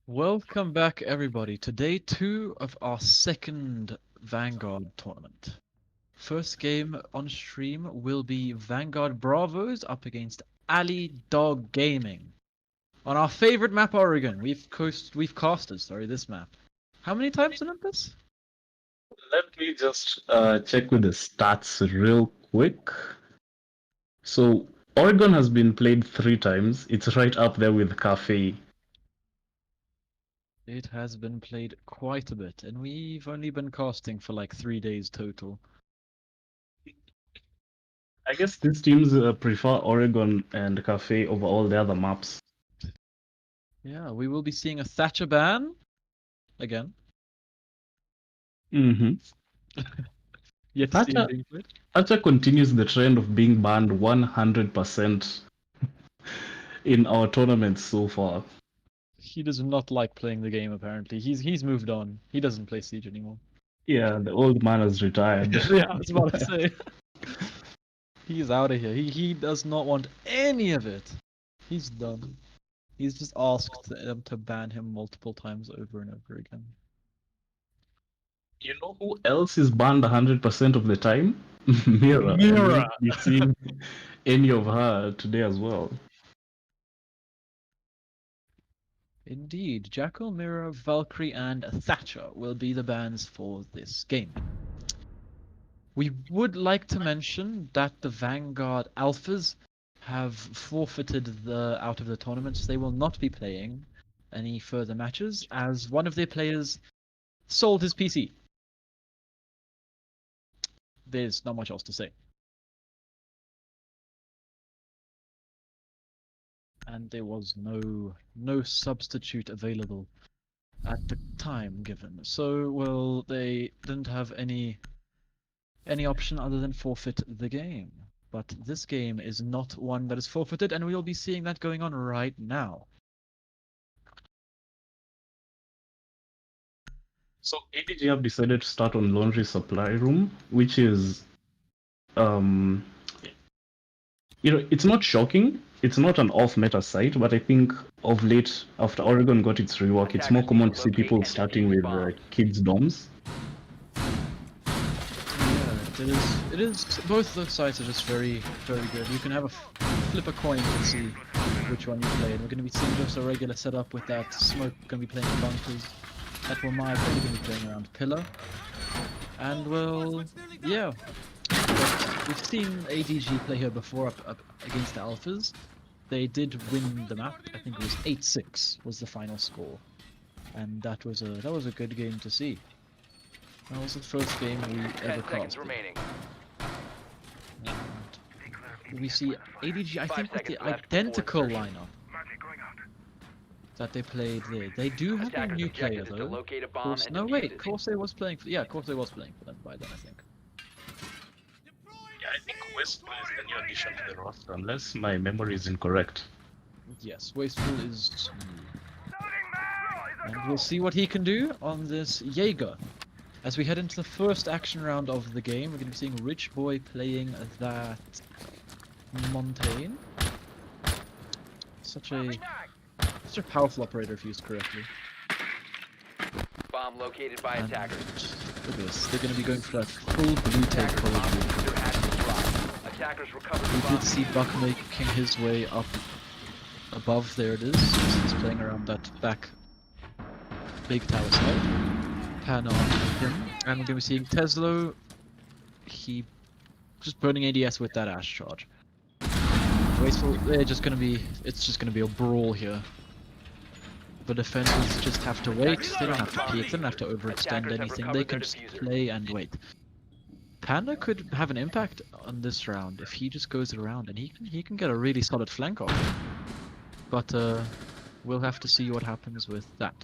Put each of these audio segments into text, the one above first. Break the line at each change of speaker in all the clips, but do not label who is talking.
Welcome back, everybody, to day 2 of our second Vanguard tournament. First game on stream will be Vanguard Bravos up against Ali Dog Gaming. On our favorite map, Oregon, we've casted, this map. How many times, Olympus?
Let me just check with the stats real quick. So Oregon has been played 3 times. It's right up there with Cafe.
It has been played quite a bit, and we've only been casting for like 3 days total.
I guess these teams prefer Oregon and Cafe over all the other maps.
Yeah, we will be seeing a Thatcher ban again.
Mm-hmm.
Yet to see him
Thatcher,
being played.
Thatcher continues the trend of being banned 100% in our tournaments so far.
He does not like playing the game. Apparently, he's moved on. He doesn't play Siege anymore.
Yeah, the old man has retired.
Yeah, I was about to say. He's out of here. He does not want any of it. He's done. He's just asked them to ban him multiple times over and over again.
You know who else is banned 100% of the time? Mira.
Mira.
You've seen any of her today as well.
Indeed, Jackal, Mira, Valkyrie, and Thatcher will be the bans for this game. We would like to mention that the Vanguard Alphas have forfeited out of the tournaments. They will not be playing any further matches as one of their players sold his PC. There's not much else to say. And there was no substitute available at the time given. So, well, they didn't have any option other than forfeit the game. But this game is not one that is forfeited, and we'll be seeing that going on right now.
So ADG have decided to start on Laundry Supply Room, which is, it's not shocking. It's not an off-meta site, but I think of late, after Oregon got its rework, it's more common to see people starting with kids' dorms.
Yeah, it is. Both those sites are just very, very good. You can have flip a coin to see which one you play, and we're going to be seeing just a regular setup with that. Smoke going to be playing bunkers. That will my probably going to be playing around pillar, and well, yeah. But we've seen ADG play here before up against the Alphas. They did win the map. I think it was 8-6 was the final score, and that was a good game to see. That was the first game we ever casted. And we see ADG, I think, with the identical lineup that they played there. They do have a new player though. No, wait, Corsair was playing for. Yeah, Corsair was playing for them by then, I think.
Yeah, I think Wasteful is the new addition to the roster, unless my memory is incorrect.
Yes, Wasteful is new. And we'll see what he can do on this Jaeger. As we head into the first action round of the game, we're going to be seeing Rich Boy playing that Montaigne. Such a powerful operator if used correctly.
Bomb located by attackers.
Look at this. They're going to be going for that full blue take probably.
Attackers recovered.
We did see Buck making his way up above. There it is. He's playing around that back big tower side. Pan on him. And we're going to be seeing Teslo. He just burning ADS with that Ash charge. Wasteful. It's just going to be a brawl here. The defenders just have to wait. They don't have to peek. They don't have to overextend anything. They can just play and wait. Panda could have an impact on this round if he just goes around, and he can get a really solid flank off. But we'll have to see what happens with that.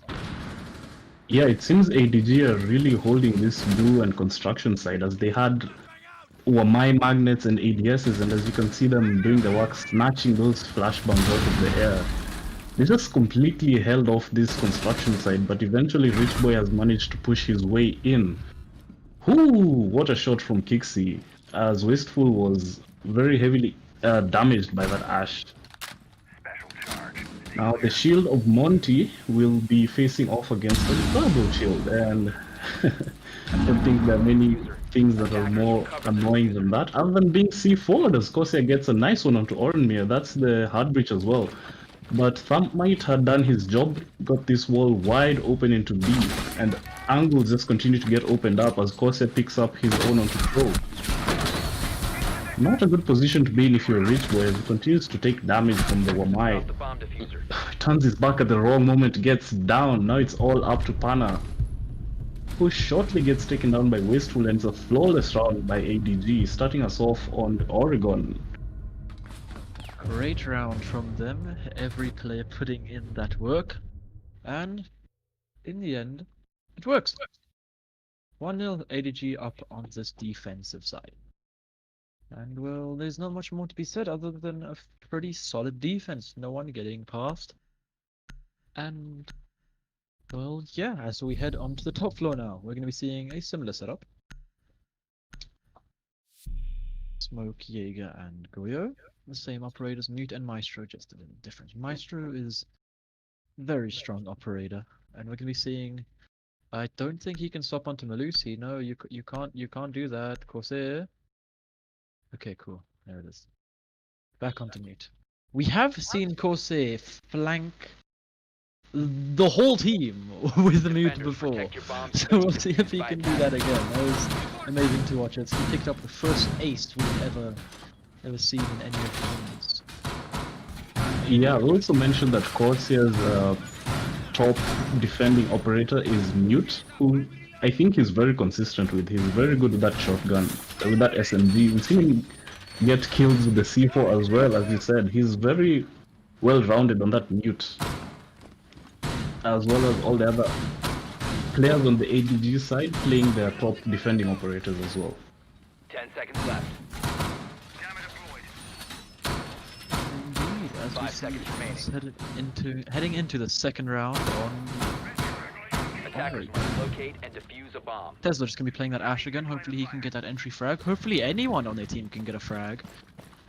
Yeah, it seems ADG are really holding this blue and construction side, as they had Wamai magnets and ADSs, and as you can see them doing the work, snatching those flash bombs out of the air. They just completely held off this construction side, but eventually Rich Boy has managed to push his way in. Whoo! What a shot from Kixi, as Wasteful was very heavily damaged by that Ash.
Special charge.
Now the shield of Monty will be facing off against the Turbo shield, and I don't think there are many things that are more annoying than that, other than being C4'd as Corsair gets a nice one onto Orenmir. That's the hard breach as well. But Thermite had done his job, got this wall wide open into B, and angles just continue to get opened up as Corsair picks up his own onto Pro. Not a good position to be in if you're a rich boy, as he continues to take damage from the Wamai.
Off the bomb diffuser.
Turns his back at the wrong moment, gets down. Now it's all up to Pana, who shortly gets taken down by Wasteful, and it's a flawless round by ADG, starting us off on Oregon.
Great round from them, every player putting in that work, and in the end, it works. 1-0 ADG up on this defensive side. And well, there's not much more to be said other than a pretty solid defense, no one getting past. And well, yeah, as we head onto the top floor now, we're going to be seeing a similar setup. Smoke, Jaeger, and Goyo. The same operators, Mute and Maestro, just a little different. Maestro is very strong operator, and we're going to be seeing. I don't think he can swap onto Melusi. No, you can't do that. Corsair. Okay, cool. There it is. Back onto Mute. We have seen Corsair flank the whole team with the Mute
Defenders,
before,
protect your bomb
so
signal.
we'll see if he can do that again. That was amazing to watch. He picked up the first ace we've ever seen in any of the tournaments.
Yeah, we also mentioned that Corsair's top defending operator is Mute, who I think he's very consistent with. He's very good with that shotgun, with that SMG. We've seen him get kills with the C4 as well, as you said. He's very well-rounded on that Mute, as well as all the other players on the ADG side playing their top defending operators as well.
10 seconds left.
Indeed, as we
5
see
seconds remaining.
us heading into the second round on
Attackers
Alright.
must locate and defuse a bomb.
Tesla just gonna be playing that Ash again. Hopefully he can get that entry frag. Hopefully anyone on their team can get a frag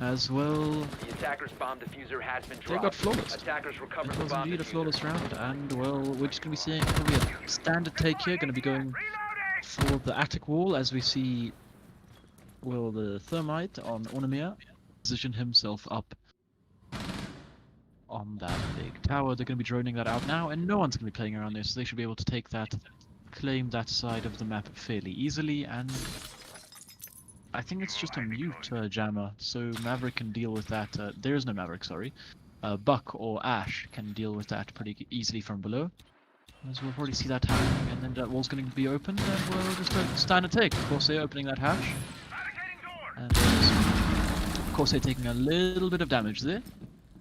as well.
The attacker's bomb diffuser has been dropped.
They got flawless.
Attackers recovered
It
the
was
bomb
indeed a
diffuser.
flawless round, and well, we're just gonna be seeing probably a standard take here. Gonna be going for the attic wall as we see, well, the Thermite on Ornamir position himself up on that big tower. They're going to be droning that out now, and no one's going to be playing around there, so they should be able to take that, claim that side of the map fairly easily, and I think it's just a Mute jammer, so Maverick can deal with that. There is no Maverick, sorry. Buck or Ash can deal with that pretty easily from below. As we'll probably see that happening, and then that wall's going to be opened, and we'll just standard take. Of course, they're opening that hatch. And of course, they're taking a little bit of damage there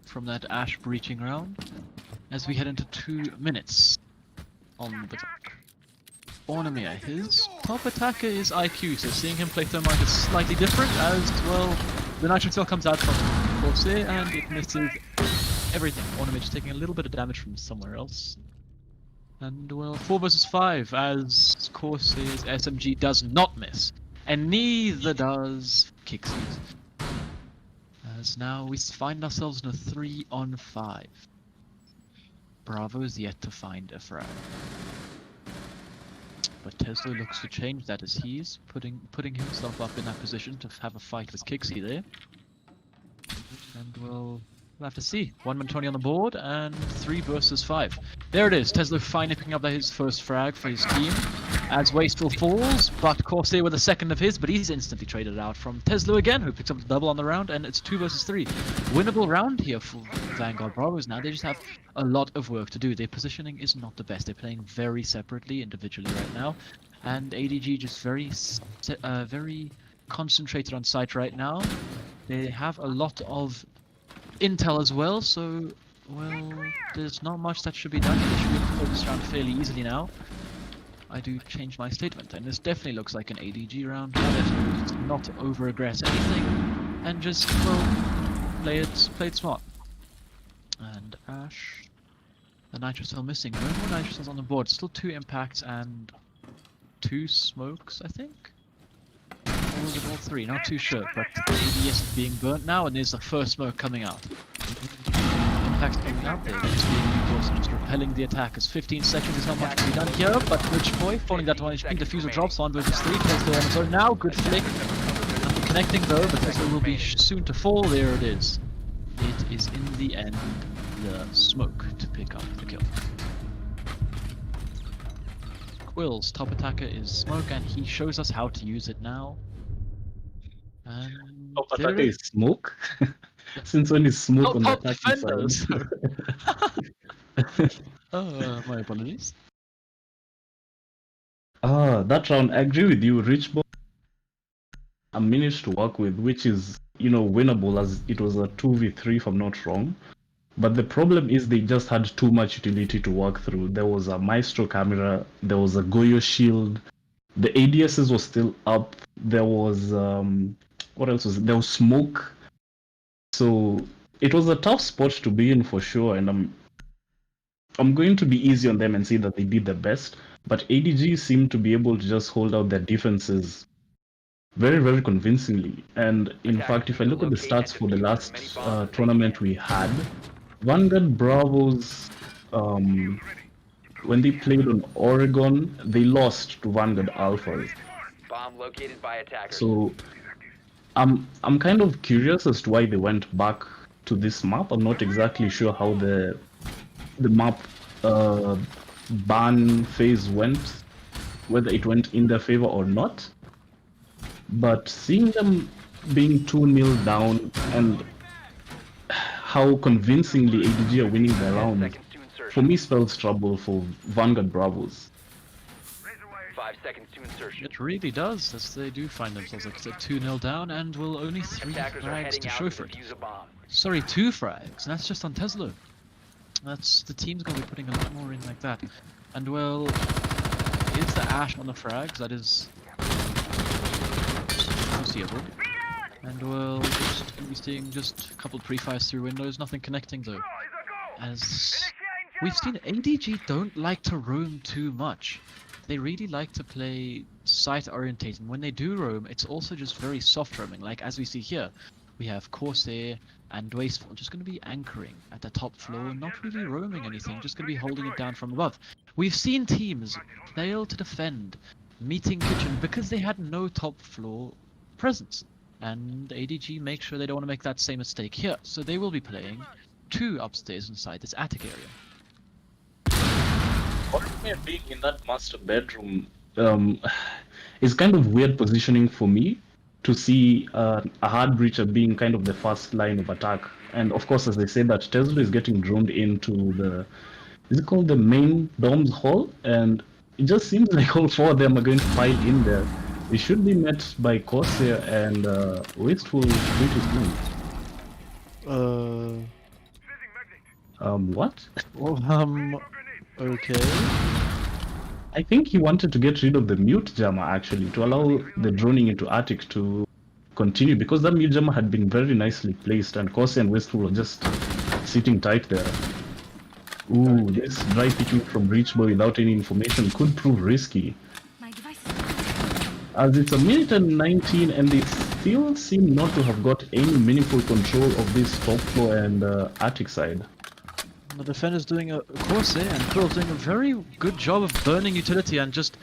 from that Ash breaching round. As we head into 2 minutes on the clock. Ornamir, his top attacker is IQ, so seeing him play Thermite is slightly different, as well, the Nitro Cell comes out from Corsair, and it misses everything. Ornamir just taking a little bit of damage from somewhere else. And well, 4 versus 5, as Corsair's SMG does not miss. And neither does Kixie's. As now we find ourselves in a 3-on-5. Bravo is yet to find a frag. But Tesla looks to change that as he's putting himself up in that position to have a fight with Kixie there. And we'll have to see. 1-20 on the board and 3 versus 5. There it is. Tesla finally picking up his first frag for his team. As Wasteful falls, but Corsair with a second of his, but he's instantly traded out from Tesla again, who picks up the double on the round, and it's 2 versus 3. Winnable round here for Vanguard Bravos now. They just have a lot of work to do. Their positioning is not the best. They're playing very separately, individually right now. And ADG just very concentrated on site right now. They have a lot of intel as well, so, well, there's not much that should be done. They should be able to focus around fairly easily now. I do change my statement, and this definitely looks like an ADG round. Just not over-aggress anything, and just, well, play it smart. And Ash, the Nitro Cell missing. No more Nitro Cells on the board. Still 2 impacts and 2 smokes, I think? Or was it all 3? Not too sure, but the ADS is being burnt now, and there's the first smoke coming out. attacks coming out there. Just being also just repelling the attackers. 15 seconds is not much to be done here, but Rich Boy falling that 1 HP. Diffuser drops on versus 3. Tesla on his own now. Good flick. Nothing connecting though, but Tesla will be soon to fall. There it is. It is in the end the smoke to pick up the kill. Quill's top attacker is smoke, and he shows us how to use it now. And
Top
there
attacker
it
is smoke. Since when is smoke on the
top
attacking
defenders.
side?
My apologies.
That round, I agree with you. Richboy, a minute to work with, which is, winnable, as it was a 2v3 if I'm not wrong. But the problem is they just had too much utility to work through. There was a Maestro camera, there was a Goyo shield, the ADSs was still up, there was, what else was it? There was smoke. So it was a tough spot to be in for sure, and I'm going to be easy on them and say that they did the best. But ADG seemed to be able to just hold out their defenses very, very convincingly. And in fact, if I look at the stats for the last tournament we had, Vanguard Bravos, when they played on Oregon, they lost to Vanguard Alphas.
Bomb located by attackers.
So I'm kind of curious as to why they went back to this map. I'm not exactly sure how the map ban phase went, whether it went in their favor or not. But seeing them being 2-0 down and how convincingly ADG are winning the round,
Seconds to insertion.
for me spells trouble for Vanguard Bravos.
5 seconds to insertion.
It really does, as they do find themselves like 2-0 down and will only 3
Attackers are
frags
heading
to
out
show
to
for it.
defuse a bomb.
Sorry, 2 frags, and that's just on Tesla. That's the team's gonna be putting a lot more in like that. And well, is the Ash on the frags? That is foreseeable. And well, just gonna be seeing just a couple pre-fires through windows, nothing connecting though. As we've seen, ADG don't like to roam too much. They really like to play site orientated, and when they do roam, it's also just very soft roaming, like as we see here. We have Corsair and Wasteful just going to be anchoring at the top floor, not really roaming anything, just going to be holding it down from above. We've seen teams fail to defend Meeting Kitchen because they had no top floor presence, and ADG makes sure they don't want to make that same mistake here, so they will be playing 2 upstairs inside this attic area.
Corsair being in that master bedroom is kind of weird positioning for me to see a hard breacher being kind of the first line of attack. And of course, as they say that Tesla is getting droned into the, is it called the main Dom's hall? And it just seems like all 4 of them are going to pile in there. They should be met by Corsair and Wasteful pretty soon. What?
Well, okay.
I think he wanted to get rid of the mute jammer actually, to allow the droning into attic to continue, because that mute jammer had been very nicely placed and Corsair and Wasteful were just sitting tight there. Ooh, this dry picking from Reachboy without any information could prove risky. As it's a minute and 19 and they still seem not to have got any meaningful control of this top floor and attic side.
The defender's doing a Corsair and Quill's doing a very good job of burning utility and just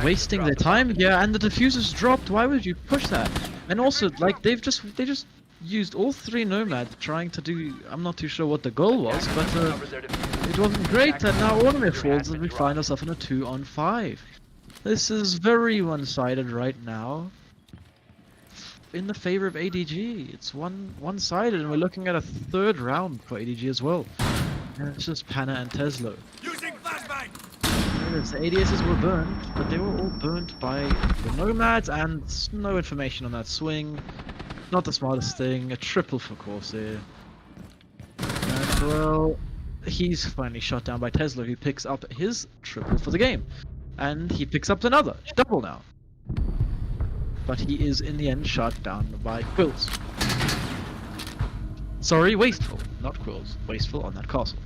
wasting their time. Yeah, and the diffuser's dropped. Why would you push that? And also, like, they just used all 3 nomads trying to do. I'm not too sure what the goal was, but it wasn't great. And now Ornament falls, and we find ourselves in a 2-on-5. This is very one-sided right now, in the favor of ADG. It's one-sided, and we're looking at a 3rd round for ADG as well. And it's just Pana and Tesla. The ADSs were burnt, but they were all burnt by the nomads, and no information on that swing. Not the smartest thing. A triple for Corsair. And well, he's finally shot down by Tesla, who picks up his triple for the game. And he picks up another double now. But he is in the end shot down by Quills. Sorry, Wasteful, not Quills. Wasteful on that castle.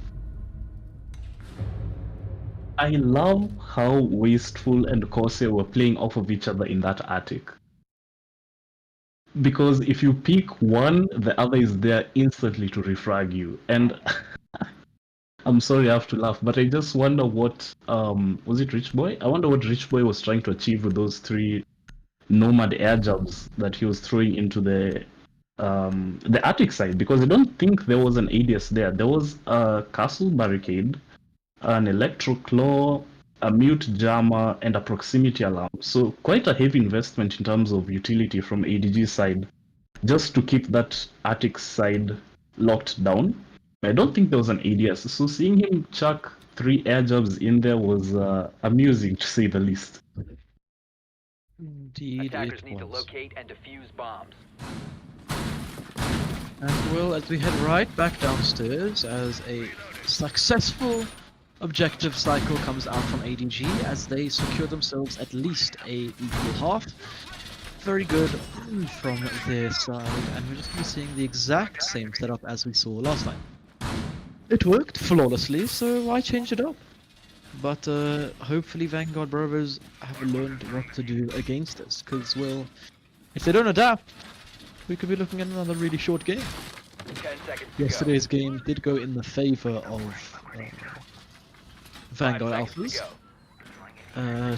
I love how Wasteful and Corsair were playing off of each other in that attic. Because if you pick one, the other is there instantly to refrag you. And I'm sorry, I have to laugh, but I just wonder what was it Rich Boy? I wonder what Rich Boy was trying to achieve with those 3 nomad air jabs that he was throwing into the attic side, because I don't think there was an ADS there. There was a castle barricade, an electro claw, a mute jammer, and a proximity alarm. So quite a heavy investment in terms of utility from ADG's side, just to keep that attic side locked down. I don't think there was an ADS, so seeing him chuck 3 air jabs in there was amusing, to say the least.
Indeed,
Attackers
it
need to
was.
locate and defuse bombs.
And well, as we head right back downstairs, as a successful objective cycle comes out from ADG, as they secure themselves at least a equal half. Very good from their side, and we're just going to be seeing the exact same setup as we saw last time. It worked flawlessly, so why change it up? But hopefully Vanguard Brothers have learned what to do against us, because, well, if they don't adapt, we could be looking at another really short game.
10 seconds to
Yesterday's game did go in the favor of
go.
Vanguard
5 seconds to
Alphas.
go.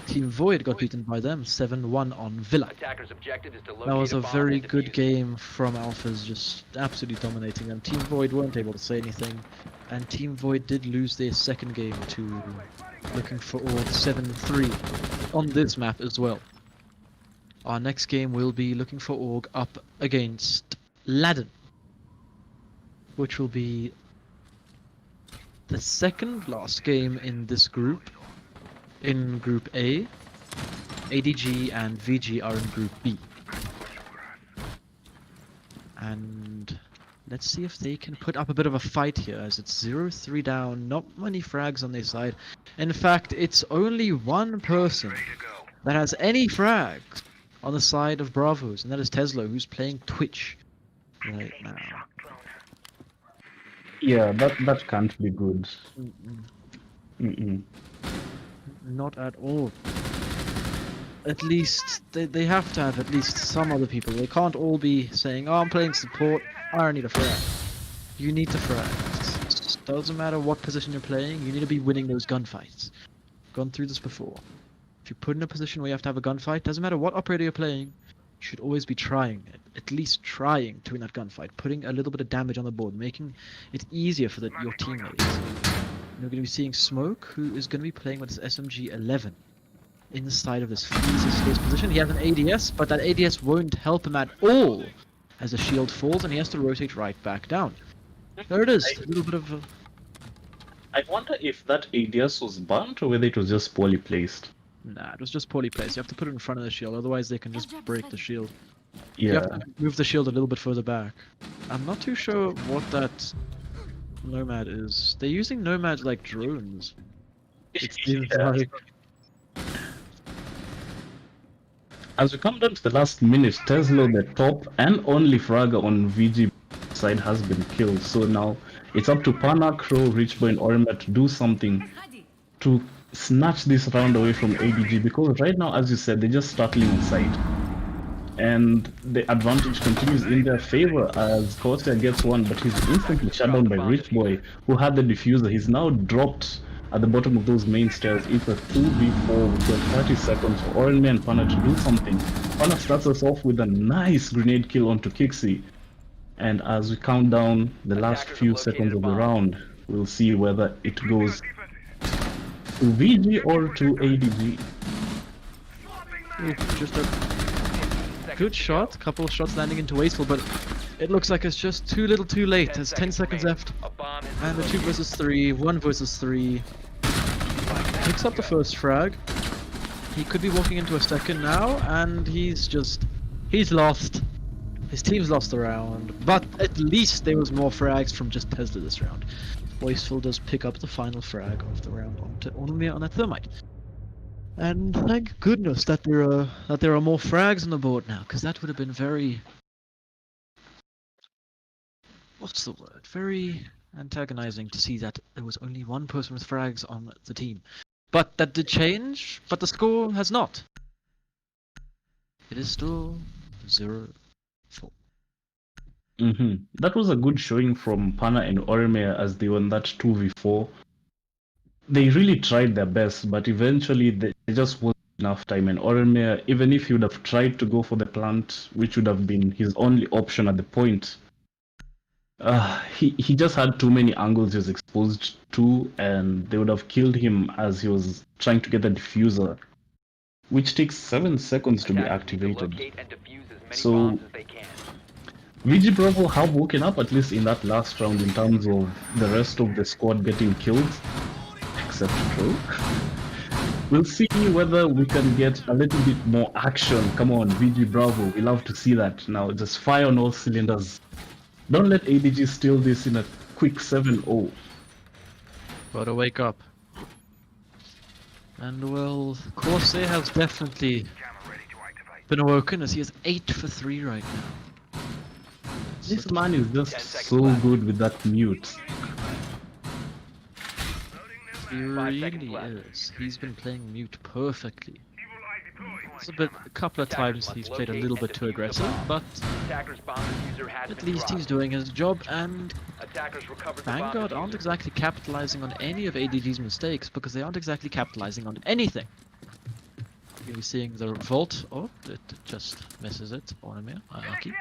Team Void got beaten by them 7-1 on Villa.
Attackers' objective is to locate
That was a
bomb
very
and
good
defuse it.
game from Alphas, just absolutely dominating them. Team Void weren't able to say anything, and Team Void did lose their second game to Looking for Org 7-3 on this map as well. Our next game will be Looking for Org up against Ladin, which will be the second last game in this group. In Group A, ADG and VG are in Group B. And let's see if they can put up a bit of a fight here, as it's 0-3 down, not many frags on their side. In fact, it's only one person that has any frags on the side of Bravos, and that is Tesla, who's playing Twitch right now.
Yeah, that can't be good.
Not at all. At least they have to have at least some other people. They can't all be saying, "Oh, I'm playing support. I don't need a frag." You need to frag. It doesn't matter what position you're playing. You need to be winning those gunfights. Gone through this before. If you're put in a position where you have to have a gunfight, doesn't matter what operator you're playing. You should always be trying, at least trying to win that gunfight, putting a little bit of damage on the board, making it easier for your teammates. We're going to be seeing Smoke, who is going to be playing with his SMG-11 inside of this Freeze's position. He has an ADS, but that ADS won't help him at all as the shield falls, and he has to rotate right back down. There it is, a little bit of a...
I wonder if that ADS was burnt or whether it was just poorly placed.
Nah, it was just poorly placed. You have to put it in front of the shield, otherwise they can just break the shield. You
Yeah.
have to move the shield a little bit further back. I'm not too sure what that Nomad is. They're using Nomads like drones. It seems like...
As we come down to the last minute, Tesla, the top and only fragger on VG side, has been killed. So now it's up to Pana, Crow, Richboy, and Orimer to do something to snatch this round away from ADG, because right now, as you said, they're just startling on site. And the advantage continues in their favor as Corsair gets one, but he's instantly shut down by Richboy, who had the diffuser. He's now dropped at the bottom of those main stairs. It's a 2v4 with 30 seconds for Orenme and Pana to do something. Pana starts us off with a nice grenade kill onto Kixi. And as we count down the last few seconds of the round, we'll see whether it goes to VG or to ADG.
Ooh, just a good shot, couple of shots landing into Wasteful, but it looks like it's just too little too late. There's 10 seconds left. And the 2 versus 3, 1 versus 3. Picks up the first frag. He could be walking into a second now, and he's lost. His team's lost the round, but at least there was more frags from just Tesla this round. Wasteful does pick up the final frag of the round on that Thermite. And thank goodness that there are more frags on the board now, because that would have been very... What's the word? Very antagonizing to see that there was only one person with frags on the team. But that did change, but the score has not. It is still 0-4.
That was a good showing from Pana and Orme as they were in that 2v4. They really tried their best, but eventually there just wasn't enough time. And Orme, even if he would have tried to go for the plant, which would have been his only option at the point, he just had too many angles he was exposed to, and they would have killed him as he was trying to get the diffuser, which takes 7 seconds to be
Attackers need to
activated.
locate and defuse as many
So-
bombs as they can.
VG Bravo have woken up at least in that last round in terms of the rest of the squad getting killed, except Pro. We'll see whether we can get a little bit more action. Come on, VG Bravo, we love to see that. Now just fire on all cylinders. Don't let ADG steal this in a quick 7-0.
Gotta wake up. And well, Corsair has definitely been awoken as he is 8 for 3 right now.
This man is
10
just
seconds
so
left.
good with that mute.
He
5 seconds
really
left.
is. He's been playing mute perfectly. A couple of times he's played a little bit too aggressive, but
Attackers bomb diffuser has
at
been
least
dropped.
he's doing his job, and
Attackers recovered the bomb
Vanguard aren't
diffuser.
exactly capitalizing on any of ADG's mistakes because they aren't exactly capitalizing on anything. You'll be seeing the Vault. Oh, it just misses it. Ornamir, unlucky.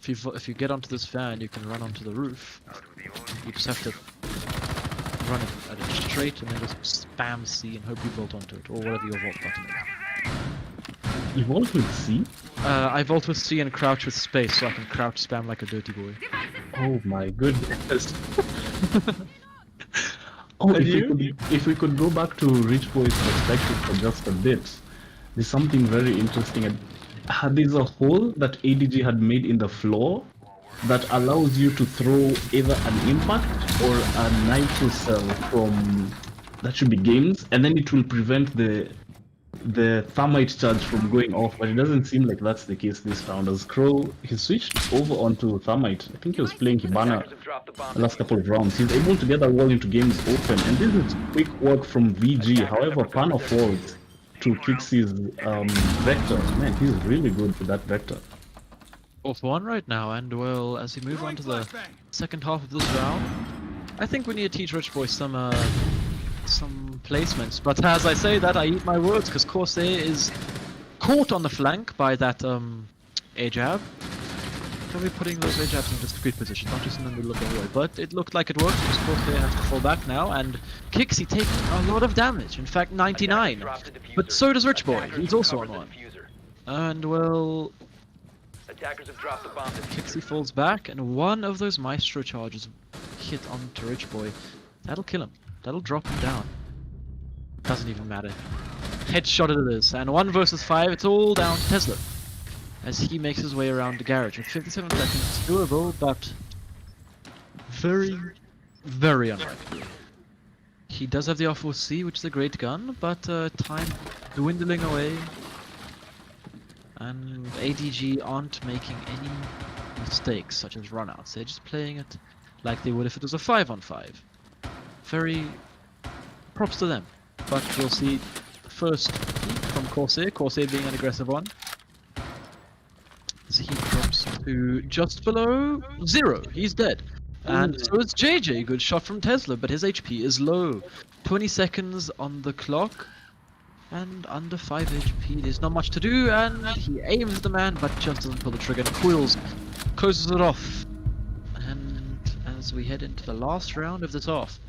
If you get onto this fan, you can run onto the roof. You just have to run it at it straight and then just spam C and hope you vault onto it, or whatever your vault button is.
Evolve with C?
I vault with C and crouch with space, so I can crouch spam like a dirty boy.
Oh my goodness.
And
If we could go back to Rich Boy's perspective for just a bit, there's something very interesting. There's a hole that ADG had made in the floor that allows you to throw either an impact or a nitro cell from, that should be games, and then it will prevent the thermite charge from going off, but it doesn't seem like that's the case this round. As Crow, he switched over onto thermite. I think he was playing Hibana
Attackers have dropped the bomb
the last couple of rounds. He's able to get that wall into games open, and this is quick work from VG. However, Pana falls to Kixie's vector. Man, he's really good with that vector.
4-1 right now, and well, as we move on to the second half of this round, I think we need to teach Rich Boy some placements. But as I say that, I eat my words, because Corsair is caught on the flank by that A-jab. Probably putting those A-jabs in discrete position, not just in the middle of the hallway. But it looked like it worked, because Corsair has to fall back now, and Kixie taking a lot of damage, in fact 99.
Dropped the diffuser.
But so does Rich Boy,
Attackers
he's also on
recovered the
one.
diffuser.
And well,
Attackers have dropped the bomb diffuser.
Kixie falls back, and one of those Maestro charges hit onto Rich Boy. That'll kill him. That'll drop him down. Doesn't even matter. Headshot it is, and 1 versus 5, it's all down to Tesla. As he makes his way around the garage with 57 seconds, it's doable, but very, very unlikely. He does have the R4C, which is a great gun, but time dwindling away. And ADG aren't making any mistakes, such as runouts. They're just playing it like they would if it was a 5-on-5. Very props to them. But we'll see first from Corsair. Corsair being an aggressive one. As he drops to just below 0. He's dead. And so is JJ. Good shot from Tesla, but his HP is low. 20 seconds on the clock. And under 5 HP, there's not much to do, and he aims at the man, but just doesn't pull the trigger, and Quills closes it off. And as we head into the last round of this off,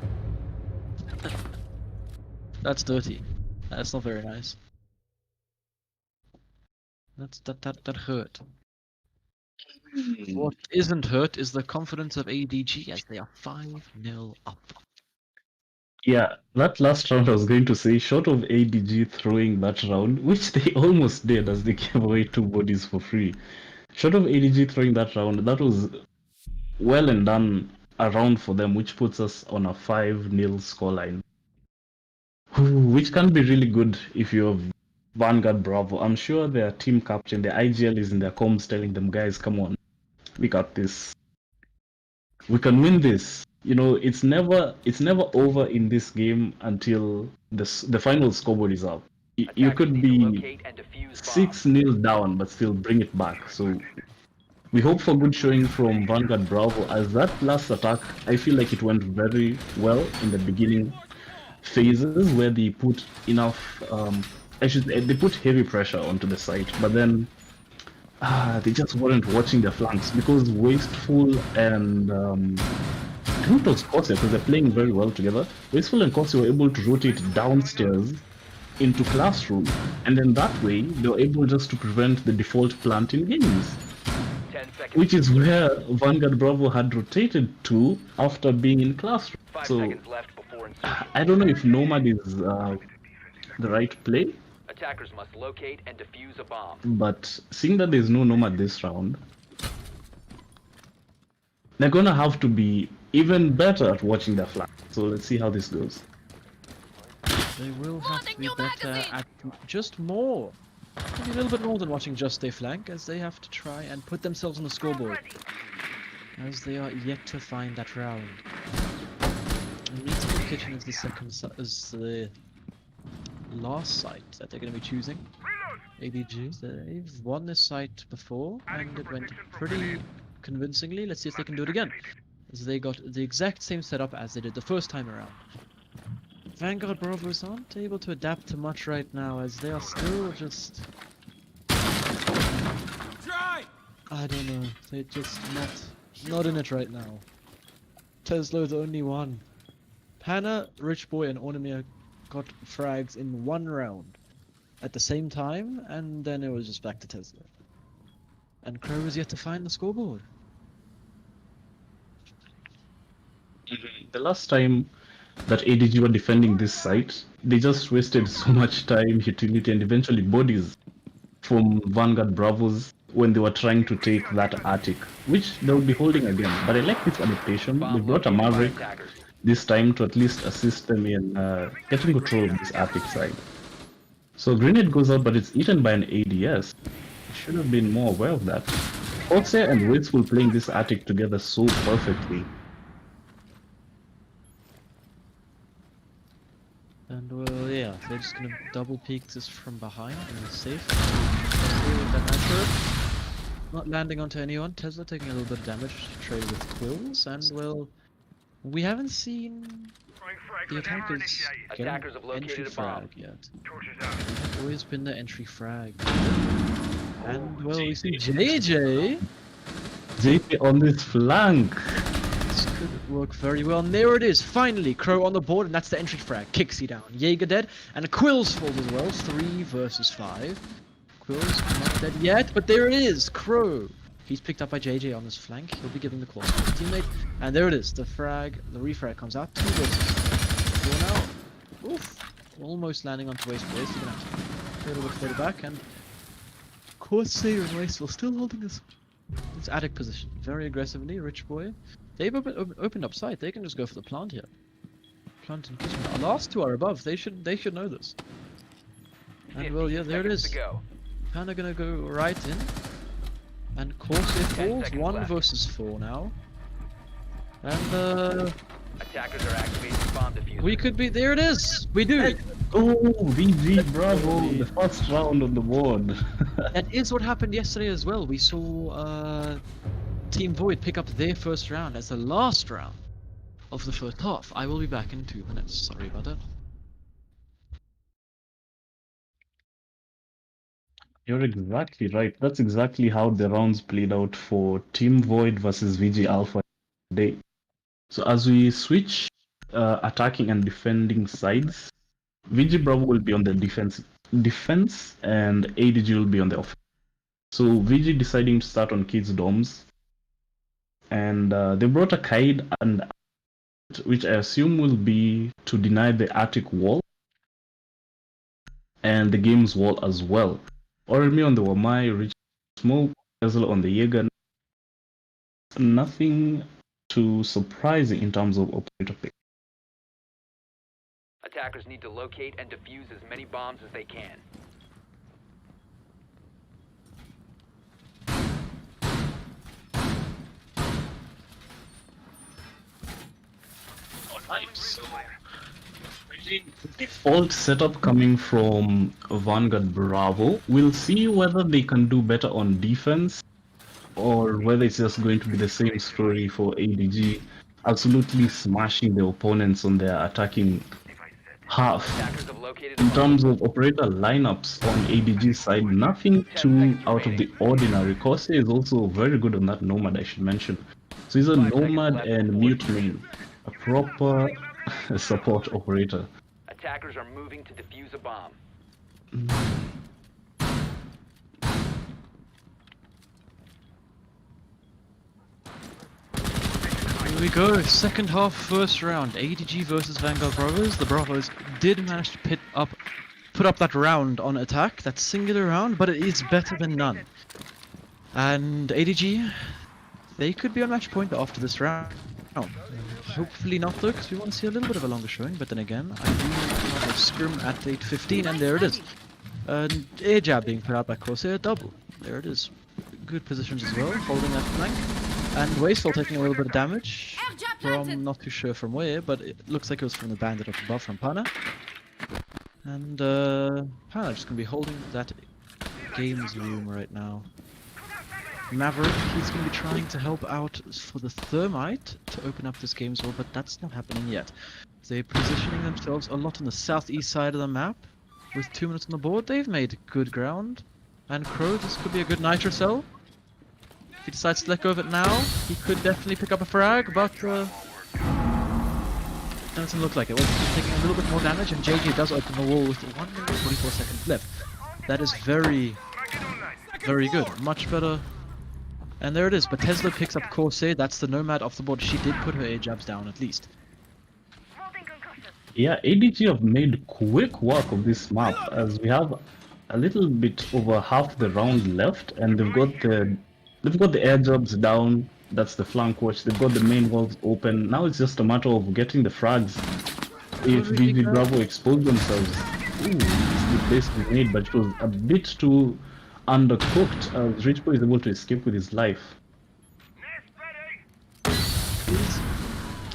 that's dirty. That's not very nice. That hurt. What isn't hurt is the confidence of ADG as they are 5-0 up.
Yeah, that last round I was going to say, short of ADG throwing that round, which they almost did as they gave away 2 bodies for free. Short of ADG throwing that round, that was well and done a round for them, which puts us on a 5-0 scoreline. Which can be really good if you're Vanguard Bravo. I'm sure their team captain, the IGL, is in their comms telling them, guys, come on, we got this. We can win this. You know, it's never over in this game until the final scoreboard is up. You
Attackers
could
need to
be
locate and defuse bombs.
6-0 down, but still bring it back. So we hope for good showing from Vanguard Bravo, as that last attack, I feel like it went very well in the beginning phases where they put enough, they put heavy pressure onto the site, but then they just weren't watching their flanks because Wasteful and I think it was Corsair, because they're playing very well together. Wasteful and Corsair were able to rotate downstairs into Classroom, and then that way they were able just to prevent the default plant in games,
10 seconds.
which is where Vanguard Bravo had rotated to after being in Classroom.
5
So
seconds left before insertion.
I don't know if Nomad is the right play,
Attackers must locate and defuse a bomb.
but seeing that there's no Nomad this round, they're gonna have to be even better at watching their flank. So let's see how this goes.
They will have to be better at just more. Maybe a little bit more than watching just their flank, as they have to try and put themselves on the scoreboard. As they are yet to find that round. Meeting Kitchen is the the last site that they're going to be choosing. ADGs, they've won this site before, and it went pretty convincingly. Let's see if they can do it again. As they got the exact same setup as they did the first time around. Vanguard Bravos aren't able to adapt to much right now, as they are still just... I don't know, they're just not in it right now. Tesla the only one. Panna, Rich Boy and Ornamir got frags in one round at the same time, and then it was just back to Tesla. And Crow is yet to find the scoreboard.
The last time that ADG were defending this site, they just wasted so much time, utility, and eventually bodies from Vanguard Bravos when they were trying to take that attic, which they would be holding again. But I like this adaptation. They
Bomb
brought a
located by
Maverick
attackers.
this time to at least assist them in getting control of this attic side. So Grenade goes out, but it's eaten by an ADS. I should have been more aware of that. Corsair and Wasteful playing this attic together so perfectly.
And well, yeah, they're just gonna double peek this from behind and be safe. Here with that nitro. Not landing onto anyone. Tesla taking a little bit of damage to trade with Quills, and well, we haven't seen the attackers getting
Attackers have located
entry
a bomb.
frag yet. It's always been the entry frag. And well, we see JJ.
JP on this flank.
This could work very well, and there it is, finally, Crow on the board, and that's the entry frag. Kixie down, Jaeger dead, and Quills falls as well, 3 versus 5. Quills not dead yet, but there it is, Crow. He's picked up by JJ on his flank, he'll be giving the claw to his teammate, and there it is, the refrag comes out, 2 versus 4 now. Oof, almost landing onto Wasteful, he's gonna have to a little bit further back, and Corsair and Wasteful still holding this attic position, very aggressively, Rich Boy. They've opened up site. They can just go for the plant here. Plant and kitchen. Our last 2 are above. They should know this. And well, yeah, there it
15
is.
seconds to go.
Kinda gonna go right in. And Corsair
10
falls.
seconds
1
left.
versus 4 now. And
Attackers are activating bomb diffuser.
we could be. There it is. We do.
Oh, VG Bravo, the first round on the board.
That is what happened yesterday as well. We saw Team Void pick up their first round as the last round of the first half. I will be back in 2 minutes. Sorry about that.
You're exactly right. That's exactly how the rounds played out for Team Void versus VG Alpha today. So as we switch attacking and defending sides, VG Bravo will be on the defense, and ADG will be on the offense. So VG deciding to start on kids' dorms, and they brought a Kaid, and which I assume will be to deny the attic wall and the game's wall as well. Ormi on the Wamai, Rich Smoke, Ezra on the Jaeger. Nothing too surprising in terms of operator pick.
Attackers need to locate and defuse as many bombs as they can.
Default setup coming from Vanguard Bravo. We'll see whether they can do better on defense or whether it's just going to be the same story for ADG, absolutely smashing the opponents on their attacking half.
Attackers have located a
In
bomb.
terms of operator lineups on ADG side, nothing too out of the ordinary. Corsair is also very good on that Nomad, I should mention. So he's a
5 seconds
Nomad
left
and
before
Mute
insertion.
main, a proper support operator.
Attackers are moving to defuse a bomb.
Here we go, second half, first round. ADG versus Vanguard Brothers. The Bravos did manage to put up that round on attack, that singular round, but it is better than none. And ADG, they could be on match point after this round. Hopefully not though, because we want to see a little bit of a longer showing, but then again, I do have a scrim at 8:15, and there it is. An air jab being put out by Corsair, double. There it is. Good positions as well, holding that flank. And Wasteful taking a little bit of damage from not too sure from where, but it looks like it was from the bandit up above from Pana. And Pana just gonna be holding that games room right now. Maverick, he's gonna be trying to help out for the Thermite to open up this games wall, but that's not happening yet. They're positioning themselves a lot on the southeast side of the map. With 2 minutes on the board, they've made good ground. And Crow, this could be a good Nitro cell. If he decides to let go of it now, he could definitely pick up a frag, but doesn't look like it. Well, he's taking a little bit more damage, and JJ does open the wall with 1 minute 44 seconds left. That is very, very good. Much better. And there it is, but Tesla picks up Corsair. That's the Nomad off the board. She did put her air jabs down at least.
Yeah, ADG have made quick work of this map as we have a little bit over half the round left, and they've got the air jobs down. That's the flank watch. They've got the main walls open. Now it's just a matter of getting the frags. If VG Bravo expose themselves, ooh, the place is made, but it was a bit too undercooked as Richboy is able to escape with his life.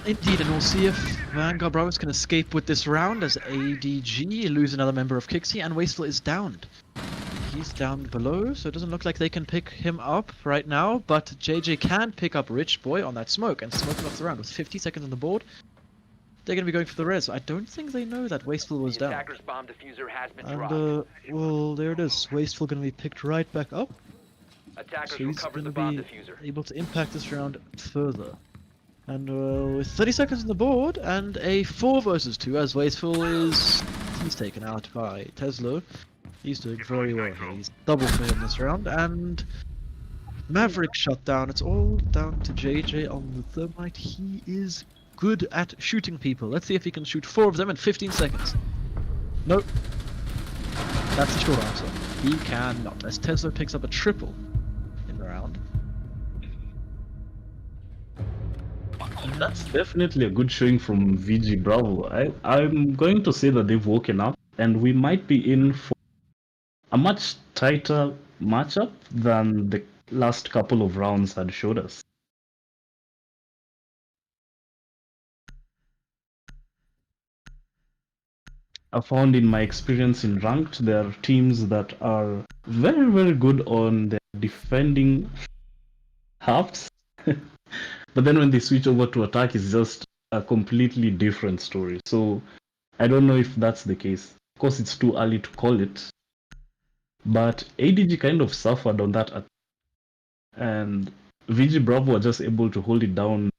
Indeed, and we'll see if Vanguard Bravos can escape with this round as ADG lose another member of Kixie, and Wasteful is downed. He's down below, so it doesn't look like they can pick him up right now, but JJ can pick up Rich Boy on that smoke and smoke him off the round. With 50 seconds on the board, they're going to be going for the res. I don't think they know that Wasteful was
The
down.
attacker's bomb diffuser has been
And,
dropped.
well, there it is. Wasteful going to be picked right back up,
Attackers
so he's
recovered
going
the
to
bomb
be
diffuser.
able to impact this round further. And with 30 seconds on the board and a 4 versus 2, as Wasteful he's taken out by Tesla. He's doing very well here. He's double clear in this round, and Maverick shut down. It's all down to JJ on the Thermite. He is good at shooting people. Let's see if he can shoot 4 of them in 15 seconds. Nope. That's the short answer. He cannot, as Tesla picks up a triple in the round.
That's definitely a good showing from VG Bravo. I'm going to say that they've woken up, and we might be in for a much tighter matchup than the last couple of rounds had showed us. I found in my experience in ranked, there are teams that are very, very good on their defending halves. But then when they switch over to attack, it's just a completely different story. So I don't know if that's the case. Of course, it's too early to call it. But ADG kind of suffered on that attack. And VG Bravo were just able to hold it down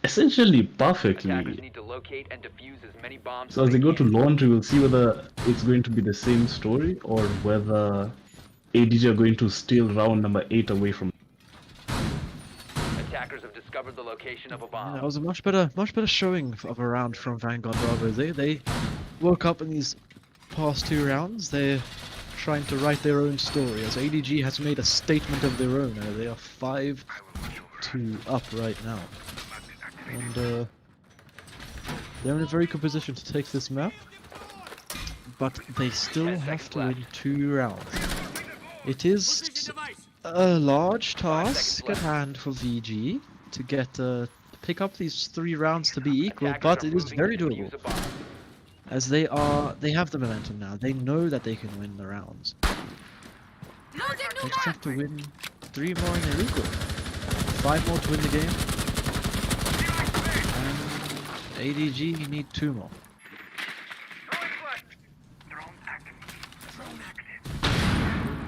essentially perfectly.
Attackers need to locate and defuse as many bombs
So as they go to
can.
launch, we will see whether it's going to be the same story or whether ADG are going to steal round number 8 away from.
Attackers have discovered the location of a
Yeah,
bomb.
that was a much better showing of a round from Vanguard Bravo. They woke up in these past 2 rounds. They're trying to write their own story, as ADG has made a statement of their own. They are 5-2 up right now, and they're in a very good position to take this map. But they still
10
have
seconds
to
left.
win 2 rounds. It is a large
5 seconds
task at
left.
hand for VG to get pick up these 3 rounds to be equal,
Attackers
but
are
it is
moving
very
to
doable,
defuse a bomb.
as they have the momentum now. They know that they can win the rounds. They just have to win 3 more in a equal. 5 more to win the game. And ADG need 2 more.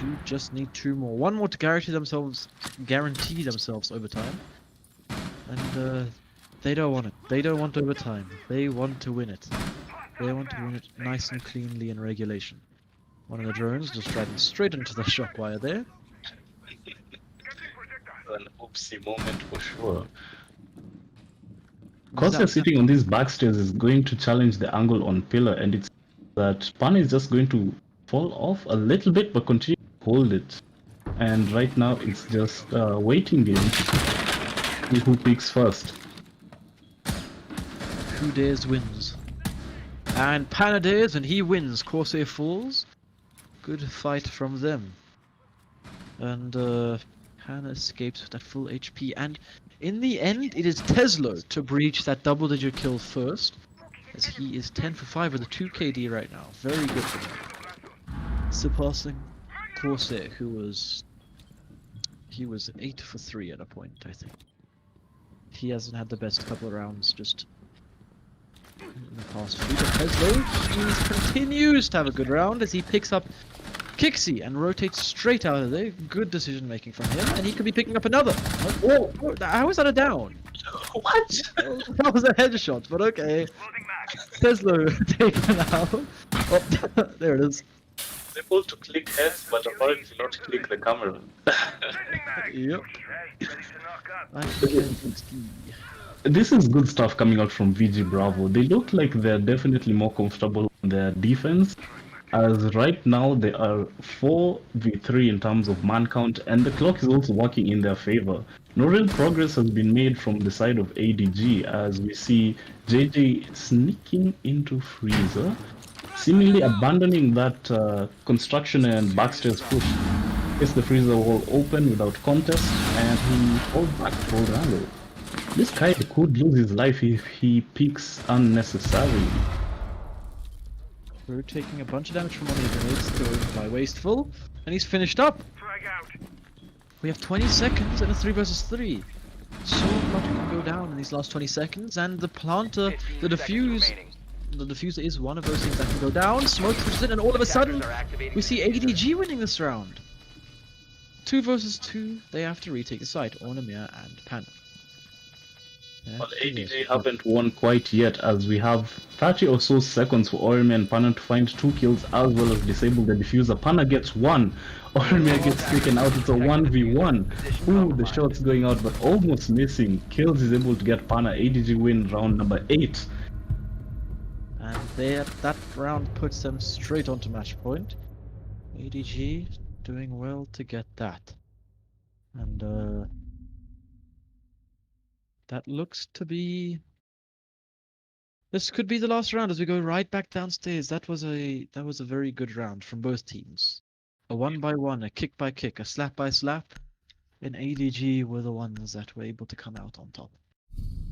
Do just need 2 more. 1 more to guarantee themselves overtime. And they don't want it. They don't want overtime. They want to win it. They want to win it nice and cleanly in regulation. One of the drones just driving straight into the shock wire there.
An oopsie moment for sure. Corsair sitting on these backstairs is going to challenge the angle on pillar, and it's that Pana is just going to fall off a little bit but continue to hold it. And right now it's just a waiting game. See who picks first.
Who dares wins. And Pana dares and he wins. Corsair falls. Good fight from them. And Pana escapes with that full HP. And in the end, it is Teslo to breach that double-digit kill first, as he is 10 for 5 with a 2 KD right now. Very good for him. Surpassing Corsair, who was 8 for 3 at a point, I think. He hasn't had the best couple of rounds just in the past few. But Teslo, he continues to have a good round as he picks up Kixi and rotates straight out of there. Good decision making from him, and he could be picking up another. Whoa, how is that a down?
What?
That was a headshot, but okay. Tesla taken out. Oh, there it is.
Able to click heads, but apparently not click the camera.
Yep. I can see.
This is good stuff coming out from VG Bravo. They look like they're definitely more comfortable on their defense, as right now they are 4v3 in terms of man count, and the clock is also working in their favor. No real progress has been made from the side of ADG, as we see JJ sneaking into Freezer, seemingly abandoning that construction and backstairs push. Gets the Freezer wall open without contest, and he falls back to Old Angle. This guy could lose his life if he peeks unnecessarily.
We're taking a bunch of damage from one of the grenades thrown by Wasteful, and he's finished up. We have 20 seconds and a 3 versus 3. So much can go down in these last 20 seconds, and the planter, the diffuser is one of those things that can go down. Smoke pushes in, and all of a sudden, we see ADG winning this round. 2 versus 2, they have to retake the site, Ornamir and Pana.
Well, ADG haven't won quite yet, as we have 30 or so seconds for Oromir and Pana to find 2 kills as well as disable the diffuser. Pana gets 1, Oromir gets taken out. It's a 1v1. Ooh, the shots going out but almost missing. Kills is able to get Pana. ADG win round number 8.
And that round puts them straight onto match point. ADG doing well to get that. And that looks to be... This could be the last round as we go right back downstairs. That was a very good round from both teams. A 1-by-1, a kick-by-kick, a slap-by-slap. And ADG were the ones that were able to come out on top.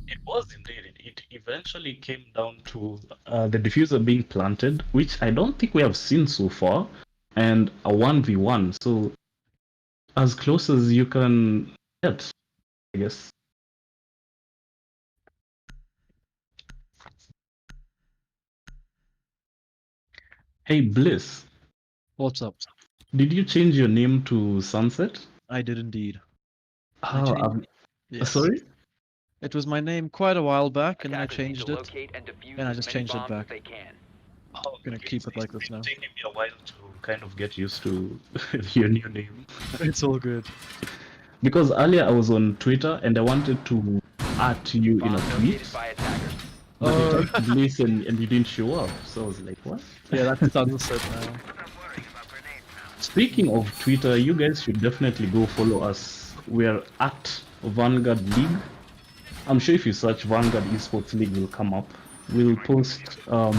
It was indeed. It eventually came down to the diffuser being planted, which I don't think we have seen so far, and a 1v1. So as close as you can get, I guess. Hey Bliss,
What's up?
did you change your name to Sunset?
I did indeed.
Oh,
Yes.
sorry?
It was my name quite a while back, and then I
Attackers need
changed
to
it.
locate and defuse
and I
as
just
many
changed it
bombs
back.
as they can.
Oh,
Gonna keep it like this now.
It's taking me a while to kind of get used to your new name.
It's all good.
Because earlier I was on Twitter and I wanted to add you in a
Bombs
tweet,
located by attackers.
but
Oh.
you typed Bliss and you didn't show up. So I was like, what?
Yeah, that's Sunset now.
Speaking of Twitter, you guys should definitely go follow us. We're at Vanguard League. I'm sure if you search Vanguard Esports League, will come up. We'll post all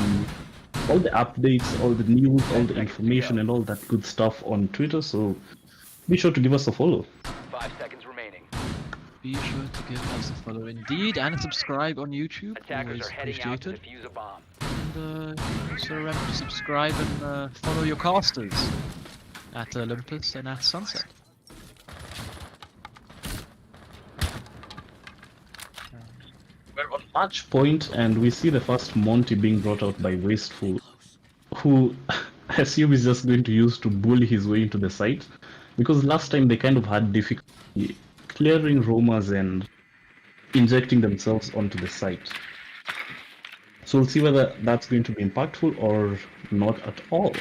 the updates, all the news, all the information, and all that good stuff on Twitter. So be sure to give us a follow.
5 seconds remaining.
Be sure to give us a follow indeed, and subscribe on YouTube.
Attackers
Always
are heading out to
appreciated.
defuse a bomb.
And also remember to subscribe and follow your casters. at Olympus and at Sunset.
We're on match point, and we see the first Monty being brought out by Wasteful, who I assume is just going to use to bully his way into the site, because last time they kind of had difficulty clearing roamers and injecting themselves onto the site. So we'll see whether that's going to be impactful or not at all.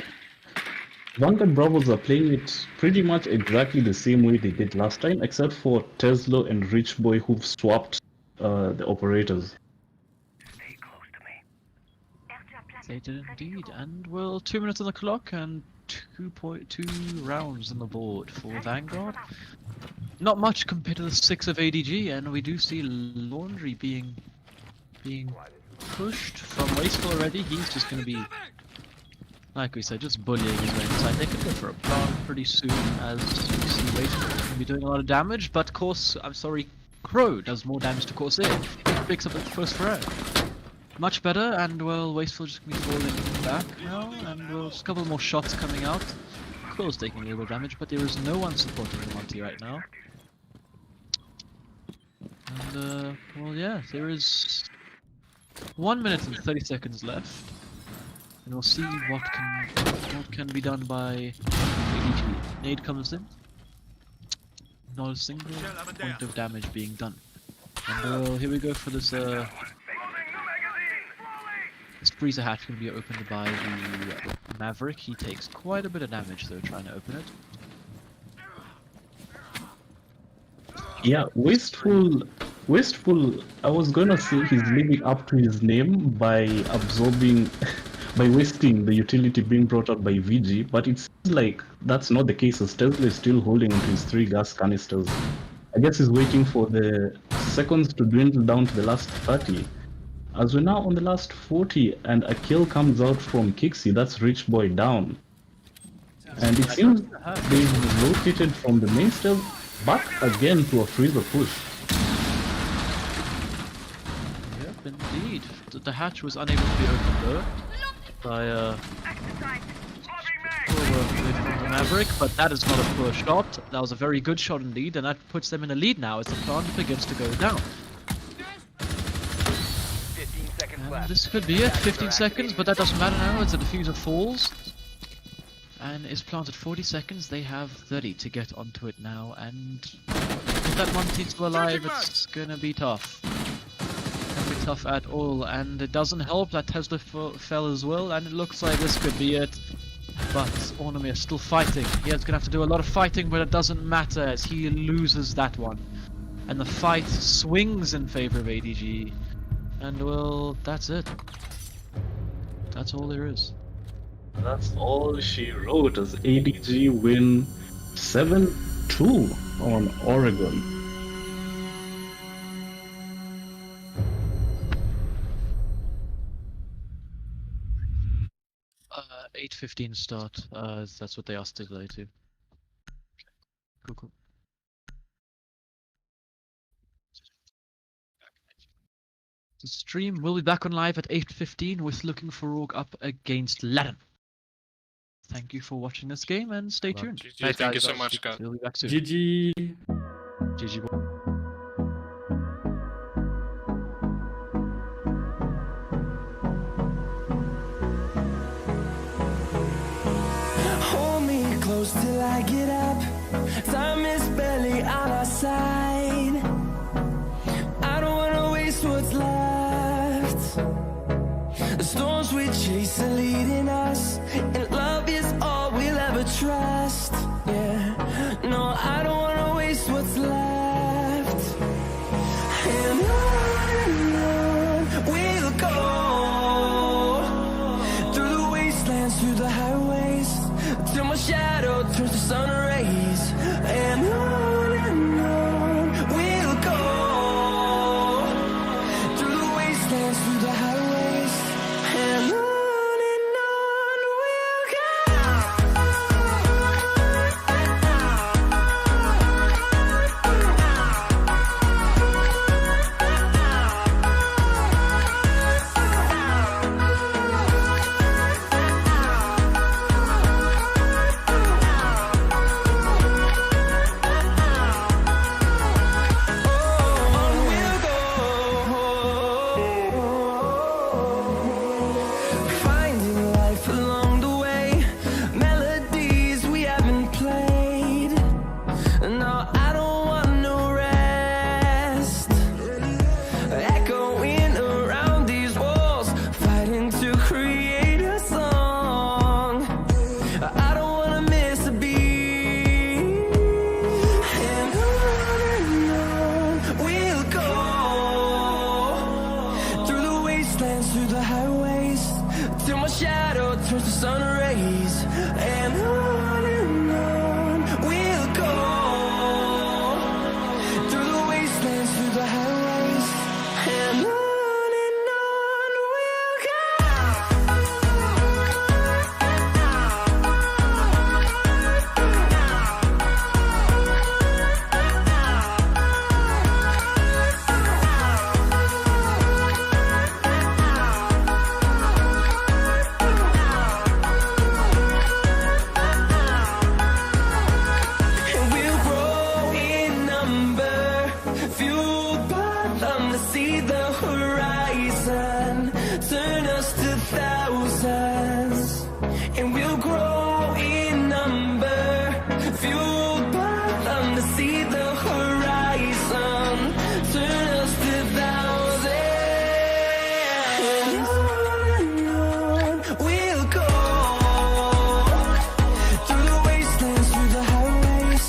Vanguard Bravos are playing it pretty much exactly the same way they did last time, except for Tesla and Rich Boy, who've swapped the operators.
They did indeed, and well, 2 minutes on the clock and 2.2 rounds on the board for Vanguard. Not much compared to the 6 of ADG, and we do see Laundry being pushed from Wasteful already. He's just going to be, like we said, just bullying his way inside. They could go for a plant pretty soon, as you see Wasteful is going to be doing a lot of damage, but Crow does more damage to Corsair. Picks up the first frag. Much better, and well, Wasteful just going to be falling back now, and well, just a couple more shots coming out. Crow's taking a little bit of damage, but there is no one supporting Monty right now. And well, yeah, there is 1 minute and 30 seconds left, and we'll see what can be done by ADG. Nade comes in. Not a single point of damage being done. And well, here we go for this this freezer hatch going to be opened by the Maverick. He takes quite a bit of damage though trying to open it.
Yeah, Wasteful, I was gonna say he's living up to his name by wasting the utility being brought out by VG, but it seems like that's not the case, as Tesla is still holding onto his 3 gas canisters. I guess he's waiting for the seconds to dwindle down to the last 30. As we're now on the last 40, and a kill comes out from Kixi, that's Rich Boy down. And it seems they've rotated from the main stage back again to a freezer push.
Yep, indeed. The hatch was unable to be opened though by the Maverick, but that is not a poor shot. That was a very good shot indeed, and that puts them in a lead now as the plant begins to go down.
15 seconds
And
left.
this could be it, 15 seconds, but that doesn't matter now as the diffuser falls. And is planted 40 seconds, they have 30 to get onto it now, and if that Monty's still alive, it's gonna be tough. Be tough at all, and it doesn't help that Tesla fell as well, and it looks like this could be it. But Ornamir still fighting. He's gonna have to do a lot of fighting, but it doesn't matter as he loses that one. And the fight swings in favor of ADG. And well, that's it. That's all there is.
That's all she wrote as ADG win 7-2 on Oregon.
8:15 start. That's what they asked to delay to. Cool. The stream will be back on live at 8:15 with Looking for Rogue up against Latin. Thank you for watching this game and stay tuned.
GG, thank you so much, guys.
We'll be back soon.
GG.
GG.
Hold me close till I get up. Time is barely on our side. I don't wanna waste what's left. The storms we chase are leading us, and love is all we'll ever trust. Yeah, no, I don't wanna waste what's left. And on we'll go, through the wastelands, through the highways, till my shadow turns to sun rays. And on we'll go, through the wastelands, through the highways, and on we'll go. towards the sun rays, and on we'll go through the wastelands, through the highways, and on we'll go. And we'll grow in number, fueled by them to see the horizon, turn us to thousands. And we'll grow in number, fueled by them to see the horizon, turn us to thousands. And on we'll go through the wastelands, through the highways,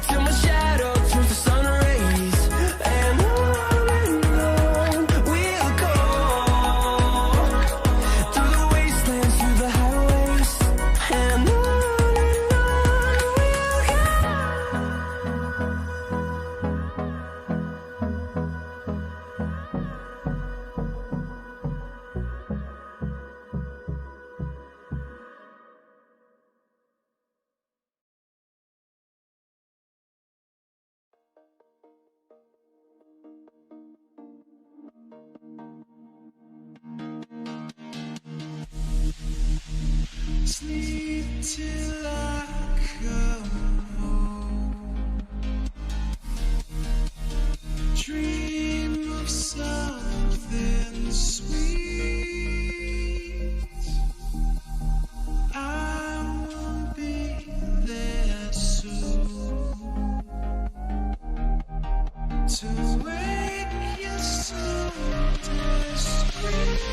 till my shadow turns to sun rays, and on we'll go through the wastelands, through the highways, and on we'll go.
Sleep till I come home. Dream of something sweet. I will be there soon to wake you so discreet.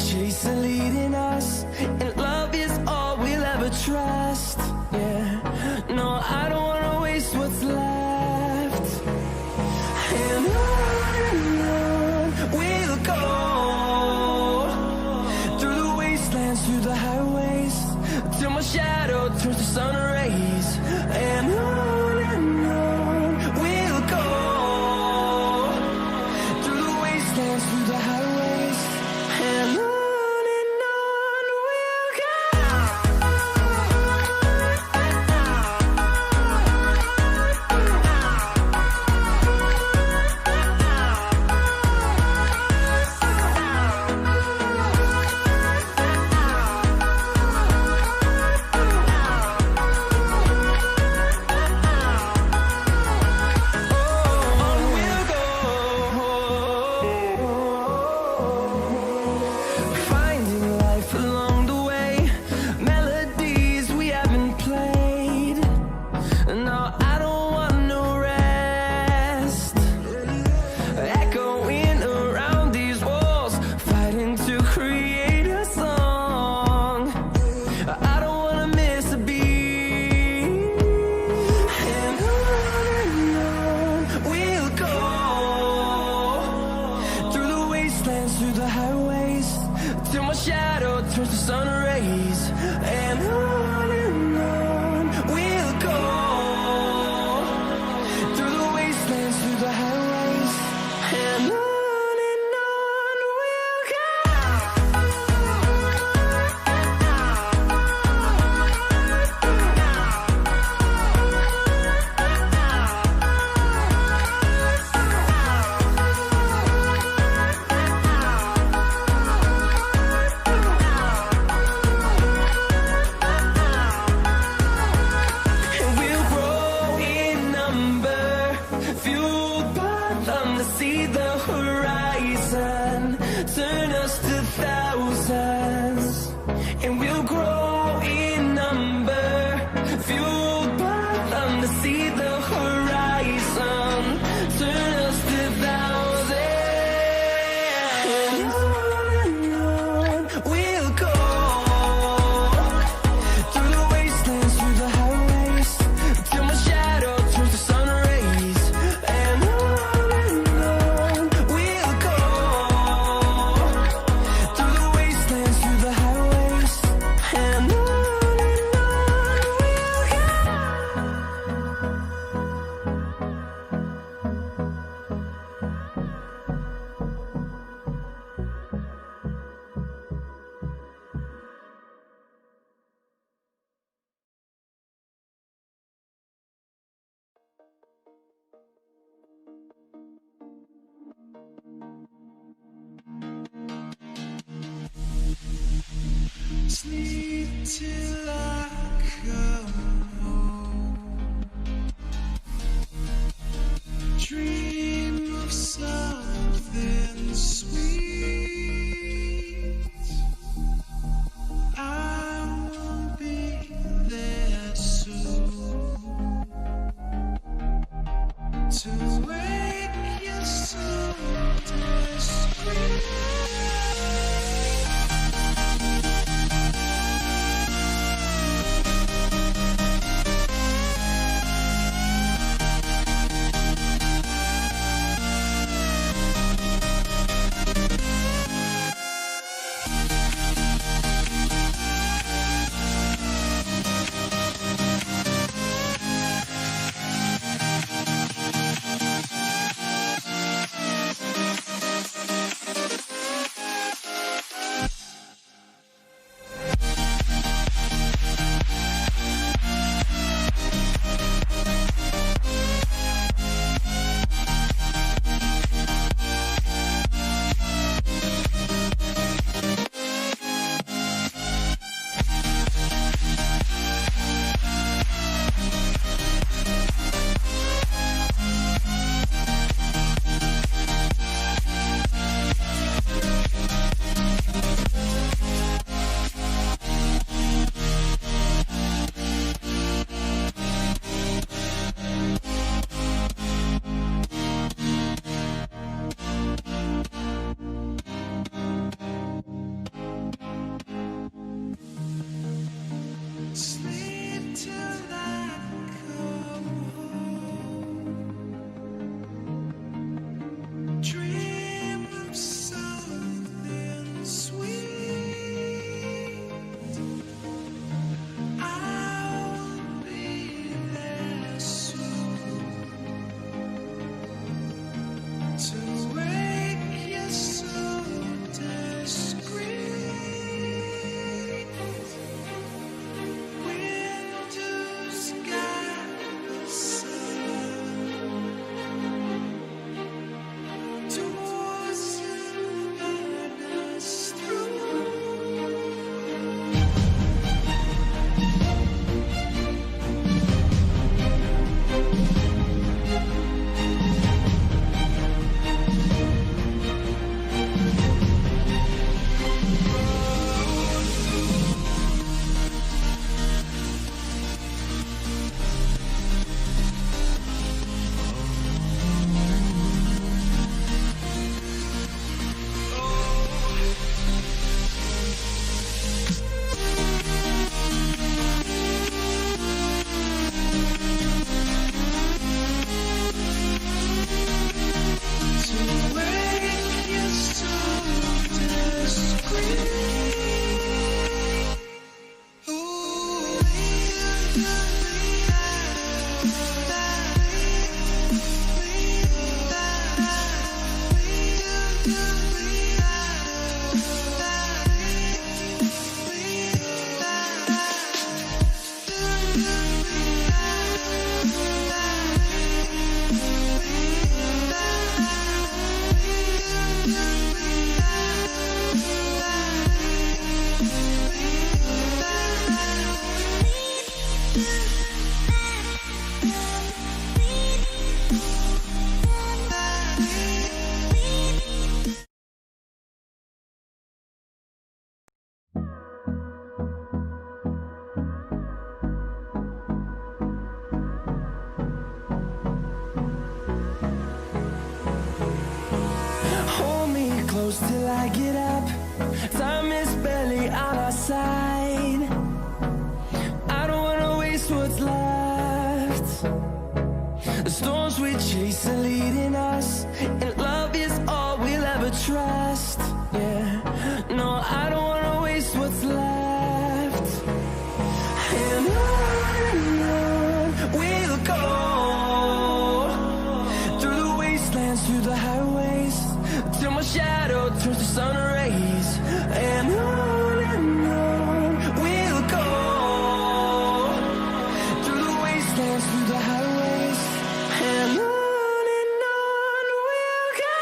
chasing, leading us, and love is all we'll ever trust. Yeah, no, I don't wanna waste what's left. And on we'll go, through the wastelands, through the highways, till my shadow turns to sun rays. And on we'll go, through the wastelands, through the highways, and on we'll go. Finding life along the way, melodies we haven't played. No, I don't want no rest. Echoing around these walls, fighting to create a song. I don't wanna miss a beat. And on we'll go, through the wastelands, through the highways, till my shadow turns to sun rays. And on we'll go, through the wastelands, through the highways, and on we'll go. And we'll grow in number, fueled by them to see the horizon, turn us to thousands. And we'll grow in number, fueled by them to see the horizon, turn us to thousands. And on we'll go, through the wastelands, through the highways, till my shadow turns to sun rays. And on we'll go, through the wastelands, through the highways, and on we'll go.
Sleep till I come home. Dream of something sweet. I won't be there soon to wake you so discreet.
close till I get up. Time is barely on our side. I don't wanna waste what's left. The storms we chase are leading us, and love is all we'll ever trust. Yeah, no, I don't wanna waste what's left. And on we'll go, through the wastelands, through the highways, till my shadow turns to sun rays. And on we'll go, through the wastelands, through the highways, and on we'll go.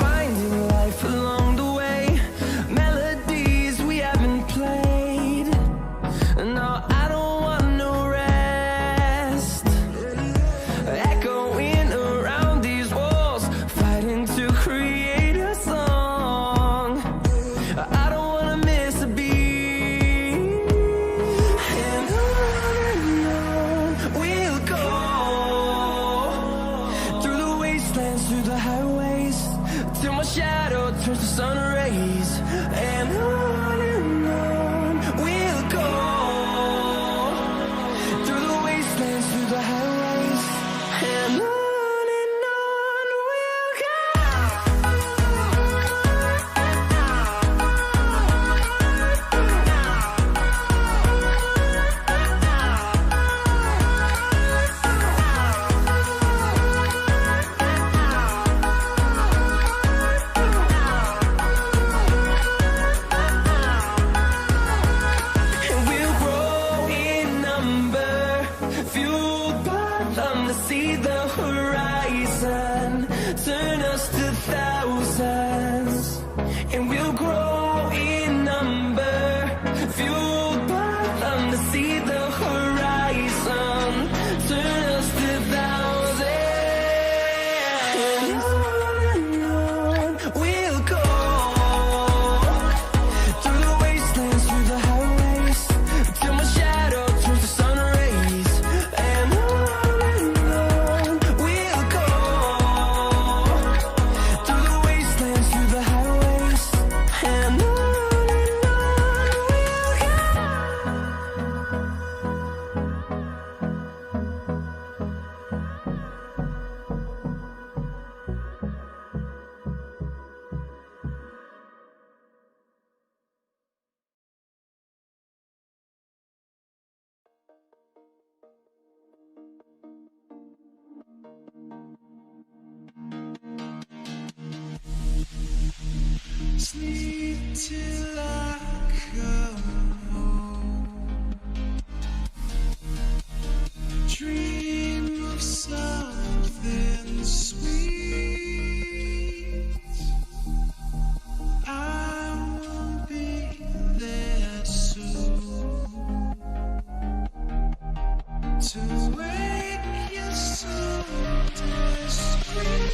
Finding life along the way, melodies we haven't played. No, I don't want no rest. Echoing around these walls, fighting to create a song. I don't wanna miss a beat. And on we'll go, through the wastelands, through the highways, till my shadow turns to sun rays. And on we'll go, through the wastelands, through the highways, and on we'll go. And we'll grow in number, fueled by them to see the horizon, turn us to thousands. And we'll grow in number, fueled by them to see the horizon, turn us to thousands. And on we'll go, through the wastelands, through the highways, till my shadow turns to sun rays. And on we'll go, through the wastelands, through the highways, and on
Sleep till I come home. Dream of something sweet. I will be there soon to wake you so discreet.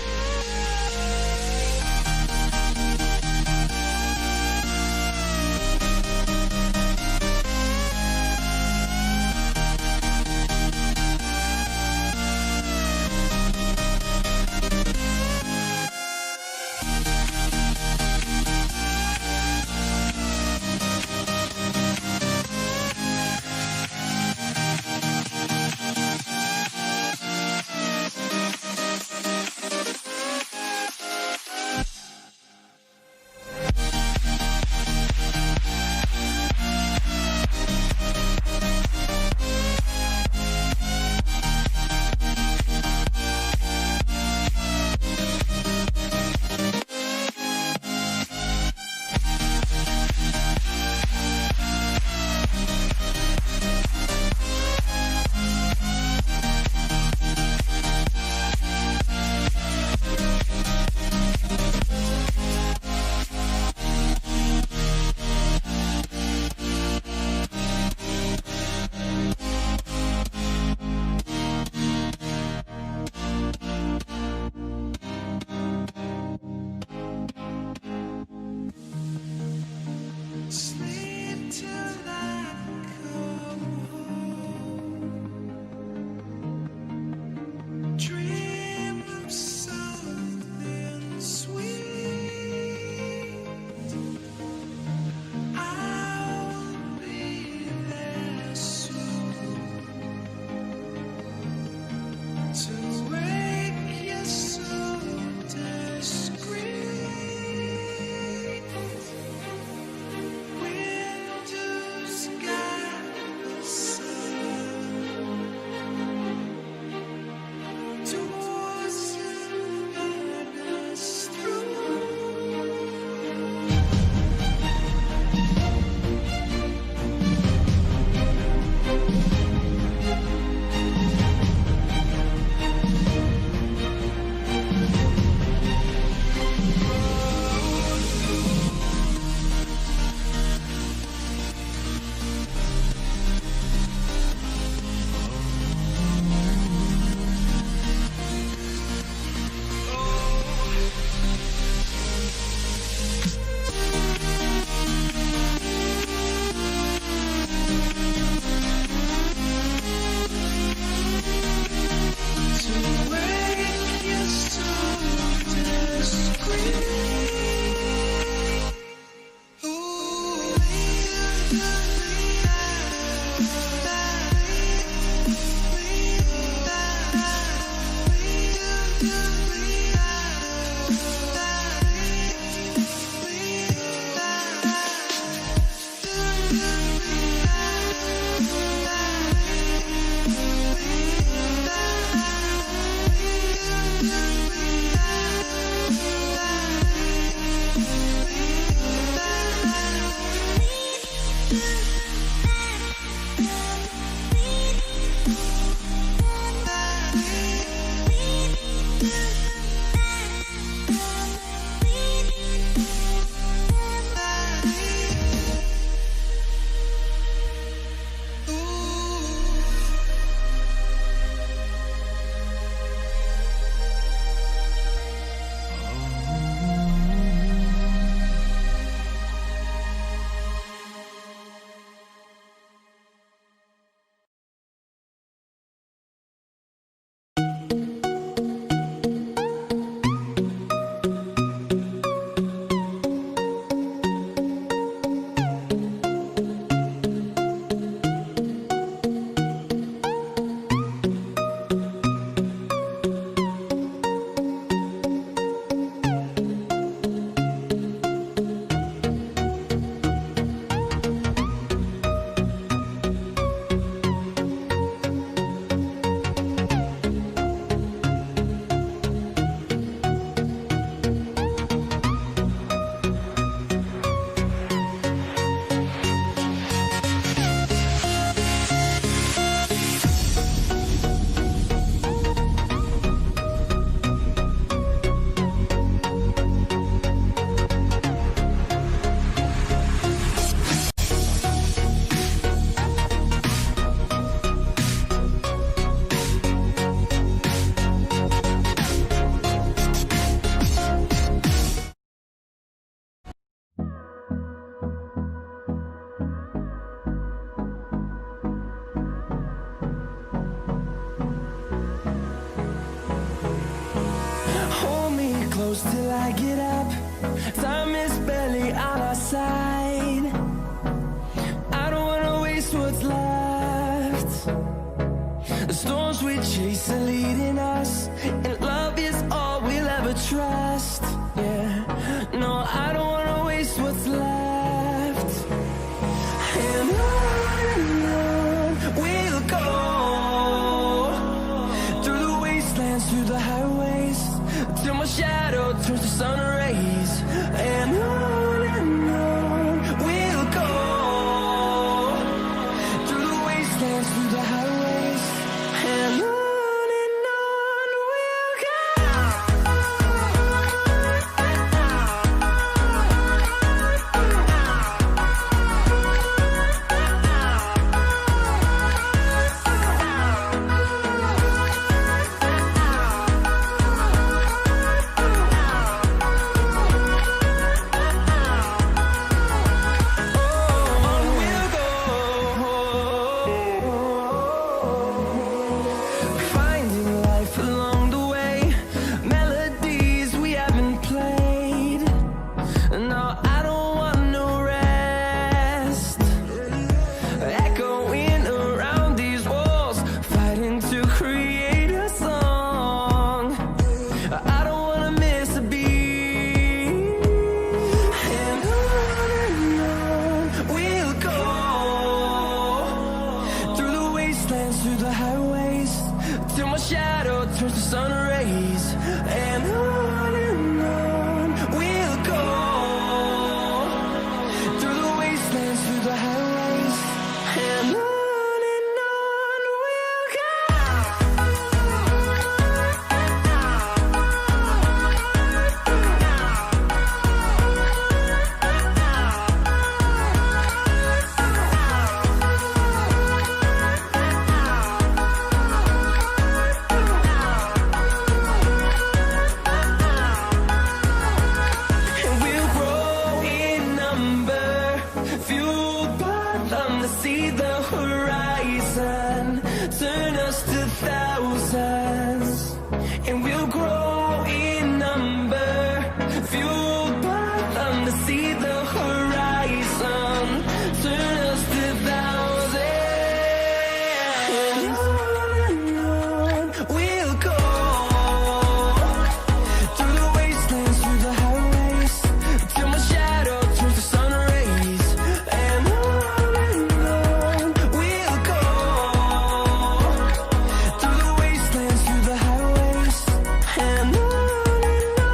till I get up. Time is barely on our side. I don't wanna waste what's left. The storms we chase are leading us, and love is all we'll ever trust. Yeah, no, I don't wanna waste what's left. And on we'll go, through the wastelands, through the highways, till my shadow turns to sun rays. And on we'll go, through the wastelands, through the highways, and on we'll go. Finding life along the way, melodies we haven't played. No, I don't want no rest. Echoing around these walls, fighting to create a song. I don't wanna miss a beat. And on we'll go, through the wastelands, through the highways, till my shadow turns to sun rays. And on we'll go, through the wastelands, through the highways, and on we'll go. And we'll grow in number, fueled by them to see the horizon, turn us to thousands. And we'll grow in number, fueled by them to see the horizon, turn us to thousands. And on we'll go, through the wastelands, through the highways, till my shadow turns to sun rays. And on we'll go, through the wastelands, through the highways, and on we'll go.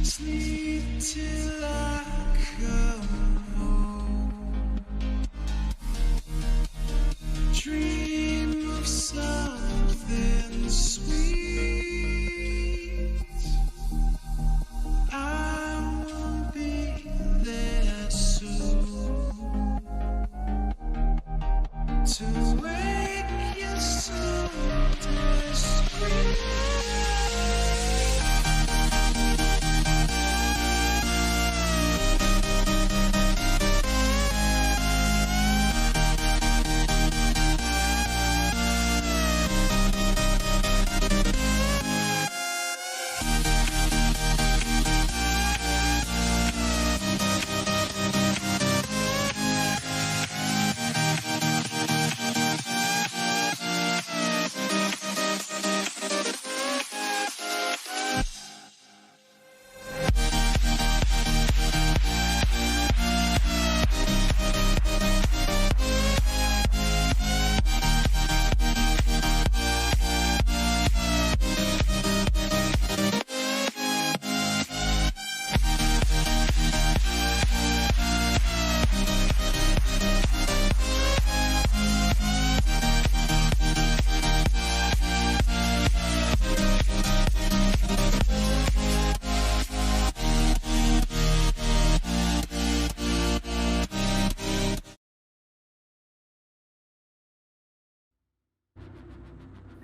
Sleep till I come home. Dream of something sweet. I won't be there soon to wake you so discreet.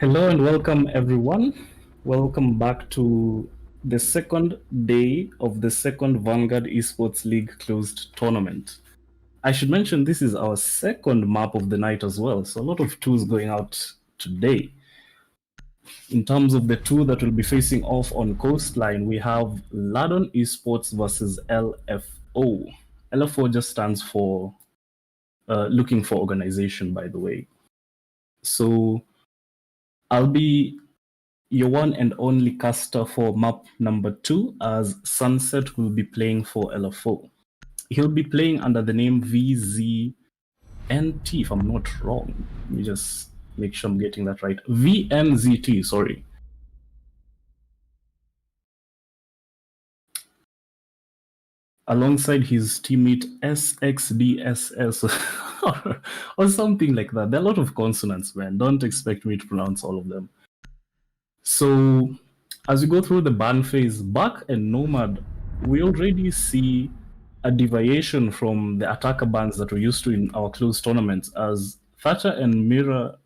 Hello and welcome, everyone. Welcome back to the second day of the second Vanguard Esports League closed tournament. I should mention this is our second map of the night as well, so a lot of twos going out today. In terms of the two that will be facing off on Coastline, we have Ladon Esports versus LFO. LFO just stands for looking for organization, by the way. So I'll be your one and only caster for map number 2, as Sunset will be playing for LFO. He'll be playing under the name VZNT, if I'm not wrong. Let me just make sure I'm getting that right. VNZT, sorry. Alongside his teammate SXDSS or something like that. There are a lot of consonants, man. Don't expect me to pronounce all of them. So, as we go through the ban phase, Buck and Nomad, we already see a deviation from the attacker bans that we're used to in our closed tournaments, as Thatcher and Mira,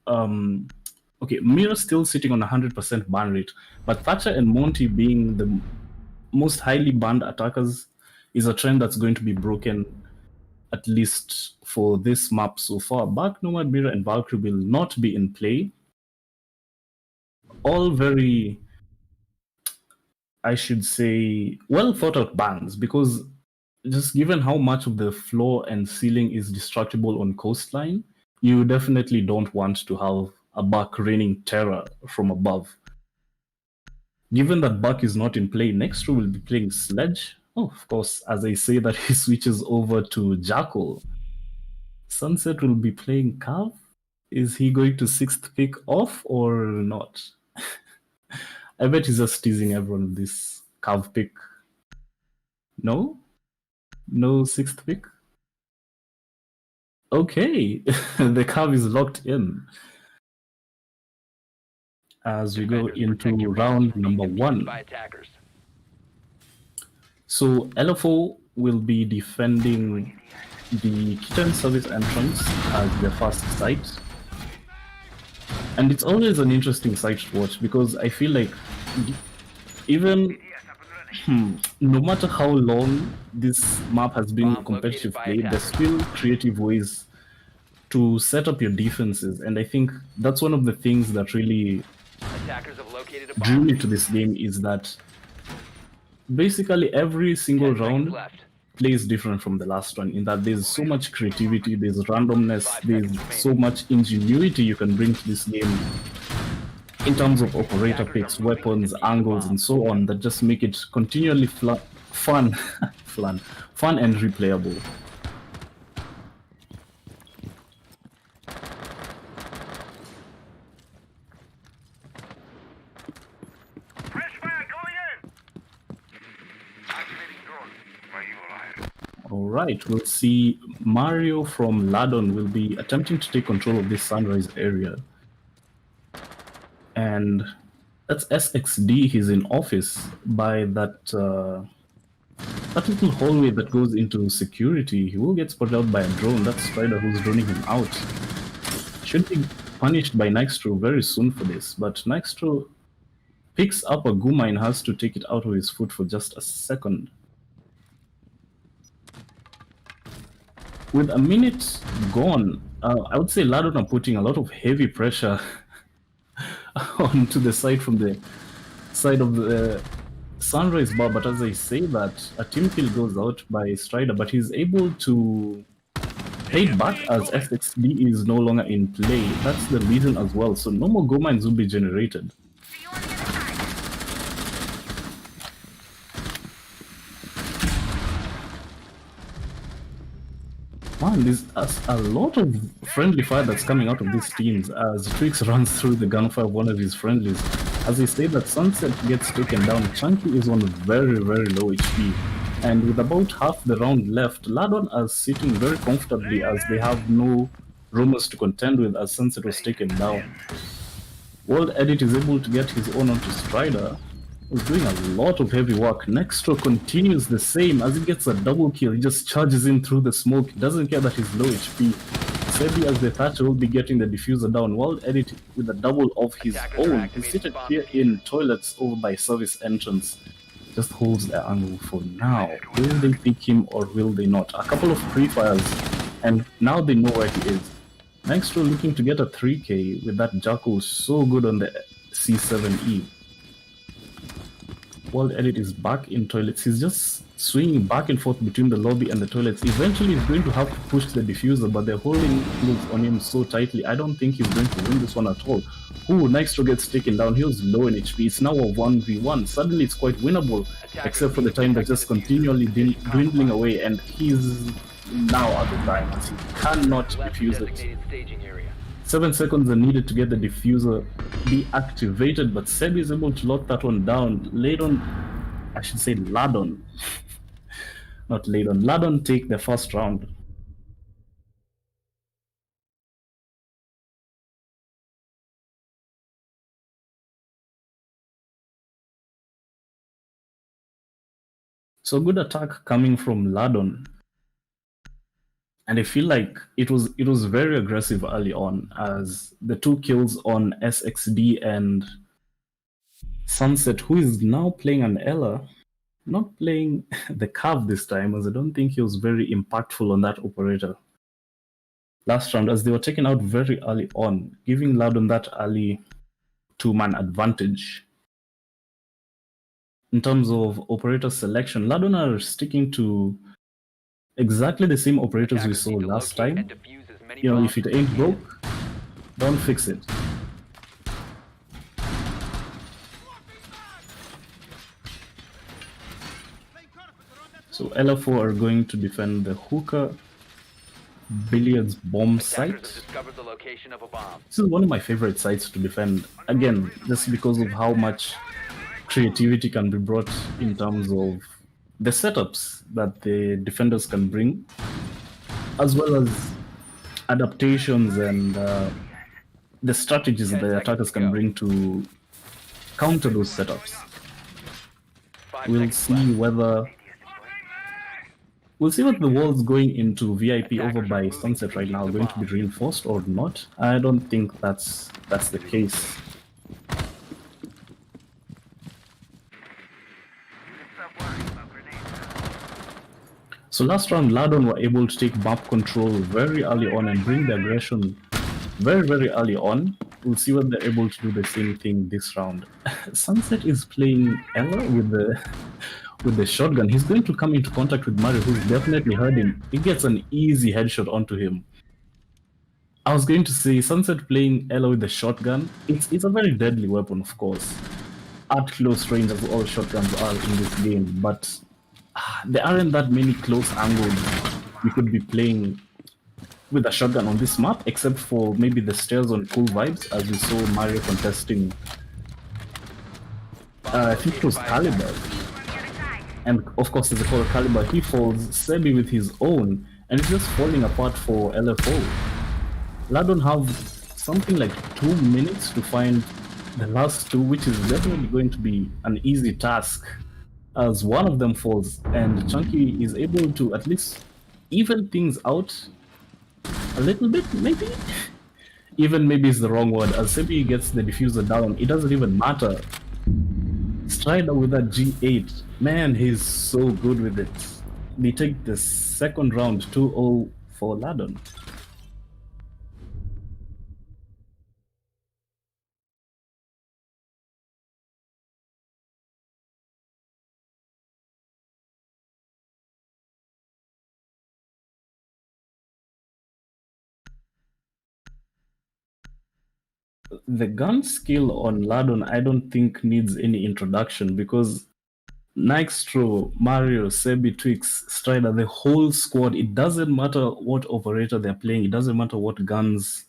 Mira's still sitting on 100% ban rate, but Thatcher and Monty being the most highly banned attackers is a trend that's going to be broken, at least for this map so far. Buck, Nomad, Mira, and Valkyrie will not be in play. All very, I should say, well thought out bans, because just given how much of the floor and ceiling is destructible on Coastline, you definitely don't want to have a Buck raining terror from above. Given that Buck is not in play, Nextro will be playing Sledge. Oh, of course, as I say that, he switches over to Jackal. Sunset will be playing Cav. Is he going to 6th pick off or not? I bet he's just teasing everyone with this Cav pick. No? No 6th pick? Okay, the Cav is locked in. As we go into round number 1.
By attackers.
So LFO will be defending the Kitchen Service entrance as their first site. And it's always an interesting site to watch, because I feel like even no matter how long this map has been competitive play, there's still creative ways to set up your defenses. And I think that's one of the things that really
Attackers have located a
drew
bomb.
me to this game, is that basically every single
10 seconds
round
left.
plays different from the last one, in that there's so much creativity, there's randomness, there's so much ingenuity you can bring to this game in terms of operator picks, weapons, angles, and so on, that just make it continually fun and replayable. Alright, we'll see Mario from Ladon will be attempting to take control of this Sunrise area. And that's SXD, he's in office by that little hallway that goes into security. He will get spotted out by a drone. That's Strider who's droning him out. Should be punished by Nextro very soon for this, but Nextro picks up a Guma and has to take it out of his foot for just a second. With a minute gone, I would say Ladon are putting a lot of heavy pressure onto the side from the side of the Sunrise bar, but as I say that, a team kill goes out by Strider, but he's able to pay back as FXD is no longer in play. That's the reason as well, so no more Go mines will be generated. Man, there's a lot of friendly fire that's coming out of these teams as Twix runs through the gunfire of one of his friendlies. As they say that Sunset gets taken down, Chunky is on very, very low HP. And with about half the round left, Ladon are sitting very comfortably as they have no roamers to contend with as Sunset was taken down. World Edit is able to get his own onto Strider, who's doing a lot of heavy work. Nextro continues the same as he gets a double kill. He just charges in through the smoke. He doesn't care that he's low HP. Sebi as the Thatcher will be getting the diffuser down. World Edit with a double of his
Attackers are
own.
activating
He's seated
bomb
here in toilets over by service entrance. Just holds the angle for now. Will they pick him or will they not? A couple of pre-fires and now they know where he is. Nextro looking to get a 3k with that Jackal so good on the C7E. World Edit is back in toilets. He's just swinging back and forth between the lobby and the toilets. Eventually he's going to have to push the diffuser, but they're holding moves on him so tightly. I don't think he's going to win this one at all. Ooh, Nextro gets taken down. He was low in HP. It's now a 1v1. Suddenly it's quite winnable, except for the time that's just continually dwindling away, and he's now out of time as he cannot
Left
defuse it.
designated staging area.
7 seconds are needed to get the diffuser deactivated, but Sebi is able to lock that one down. Ladon, I should say Ladon, not Ladon. Ladon take the first round. So good attack coming from Ladon. And I feel like it was very aggressive early on, as the 2 kills on SXD and Sunset, who is now playing an Ella, not playing the Cav this time, as I don't think he was very impactful on that operator. Last round, as they were taken out very early on, giving Ladon that early 2-man advantage. In terms of operator selection, Ladon are sticking to exactly the same operators we
Attackers
saw
need to
last
locate
time.
and defuse as many
You know,
bombs
if it
as they
ain't
can.
broke, don't fix it. So LFO are going to defend the hookah billiards bomb
Attackers
site.
have discovered the location of a bomb.
This is one of my favorite sites to defend. Again, just because of how much creativity can be brought in terms of the setups that the defenders can bring, as well as adaptations and the strategies that the attackers can bring to counter those setups.
5
We'll
seconds
see
left.
whether what the walls going into VIP over by Sunset right now are going to be reinforced or not. I don't think that's the case. So last round, Ladon were able to take map control very early on and bring the aggression very, very early on. We'll see whether they're able to do the same thing this round. Sunset is playing Ella with the shotgun. He's going to come into contact with Mario, who's definitely heard him. He gets an easy headshot onto him. I was going to say, Sunset playing Ella with the shotgun, it's a very deadly weapon, of course, at close range, as all shotguns are in this game, but there aren't that many close angles you could be playing with a shotgun on this map, except for maybe the stairs on Cool Vibes, as we saw Mario contesting, I think it was Caliber. And of course, as a call Caliber, he falls Sebi with his own, and it's just falling apart for LFO. Ladon have something like 2 minutes to find the last 2, which is definitely going to be an easy task, as one of them falls, and Chunky is able to at least even things out a little bit, maybe? Even maybe is the wrong word, as Sebi gets the diffuser down, it doesn't even matter. Strider with that G8, man, he's so good with it. They take the second round 2-0 for Ladon. The gun skill on Ladon, I don't think needs any introduction, because Nextro, Mario, Sebi, Twix, Strider, the whole squad, it doesn't matter what operator they're playing, it doesn't matter what guns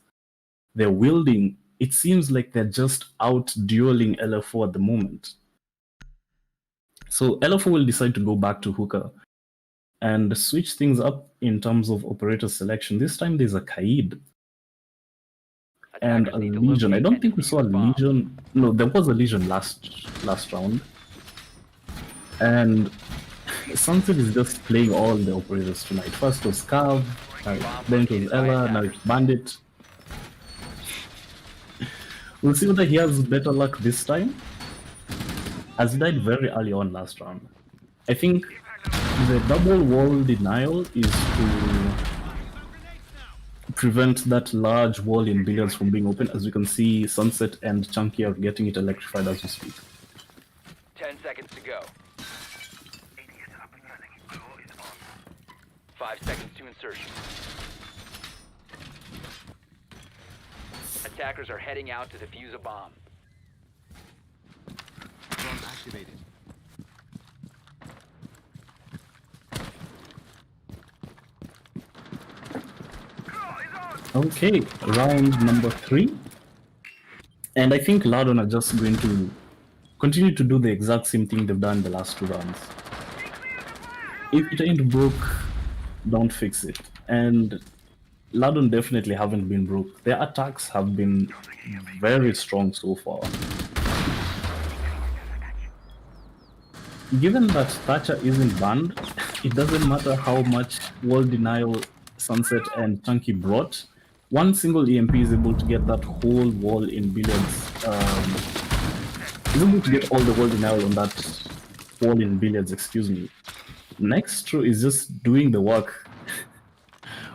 they're wielding, it seems like they're just out dueling LFO at the moment. So LFO will decide to go back to hookah and switch things up in terms of operator selection. This time there's a Kaid and a
Attackers need to
Legion. I
locate
don't
and
think we
defuse
saw a
the bomb.
Legion. No, there was a Legion last round. And Sunset is just playing all the operators tonight. First was Cav, Then it was Ella, now it's Bandit. We'll see whether he has better luck this time, as he died very early on last round. I think the double wall denial is to prevent that large wall in Billiards from being open. As you can see, Sunset and Chunky are getting it electrified as we speak.
10 seconds to go. 5 seconds to insertion. Attackers are heading out to defuse a bomb.
Okay, round number 3. And I think Ladon are just going to continue to do the exact same thing they've done the last 2 rounds. If it ain't broke, don't fix it. And Ladon definitely haven't been broke. Their attacks have been very strong so far. Given that Thatcher isn't banned, it doesn't matter how much wall denial Sunset and Chunky brought. One single EMP is able to get that whole wall in Billiards. Is able to get all the wall denial on that wall in Billiards, excuse me. Nextro is just doing the work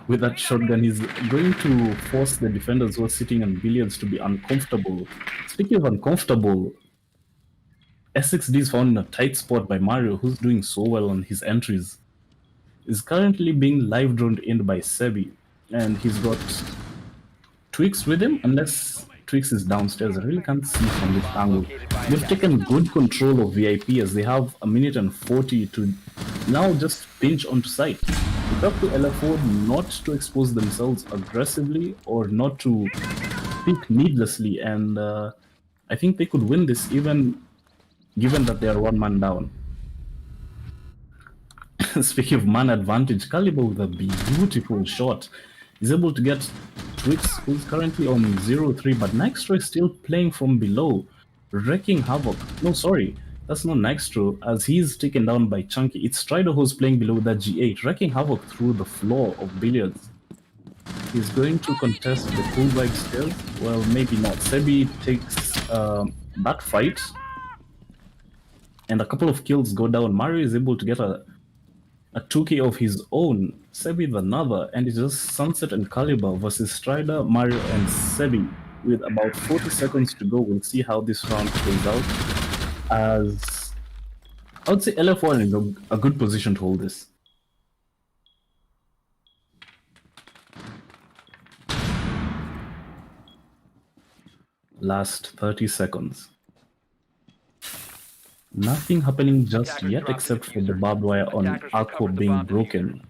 with that shotgun. He's going to force the defenders who are sitting on Billiards to be uncomfortable. Speaking of uncomfortable, SXD is found in a tight spot by Mario, who's doing so well on his entries. Is currently being live droned in by Sebi, and he's got Twix with him, unless Twix is downstairs. I really can't see from this angle. They've taken good control of VIP as they have 1 minute and 40 to now just pinch onto site. It's up to LFO not to expose themselves aggressively or not to peek needlessly, and I think they could win this even given that they are 1 man down. Speaking of man advantage, Caliber with a beautiful shot is able to get Twix, who's currently on 0-3, but Nextro is still playing from below, wrecking havoc. No, sorry, that's not Nextro, as he's taken down by Chunky. It's Strider who's playing below that G8, wrecking havoc through the floor of Billiards. He's going to contest the cool vibe still. Well, maybe not. Sebi takes that fight, and a couple of kills go down. Mario is able to get a 2k of his own, Sebi with another, and it's just Sunset and Caliber versus Strider, Mario, and Sebi. With about 40 seconds to go, we'll see how this round plays out. As I would say, LF1 is a good position to hold this. Last 30 seconds. Nothing happening just yet except for the barbed wire on Aqua being broken.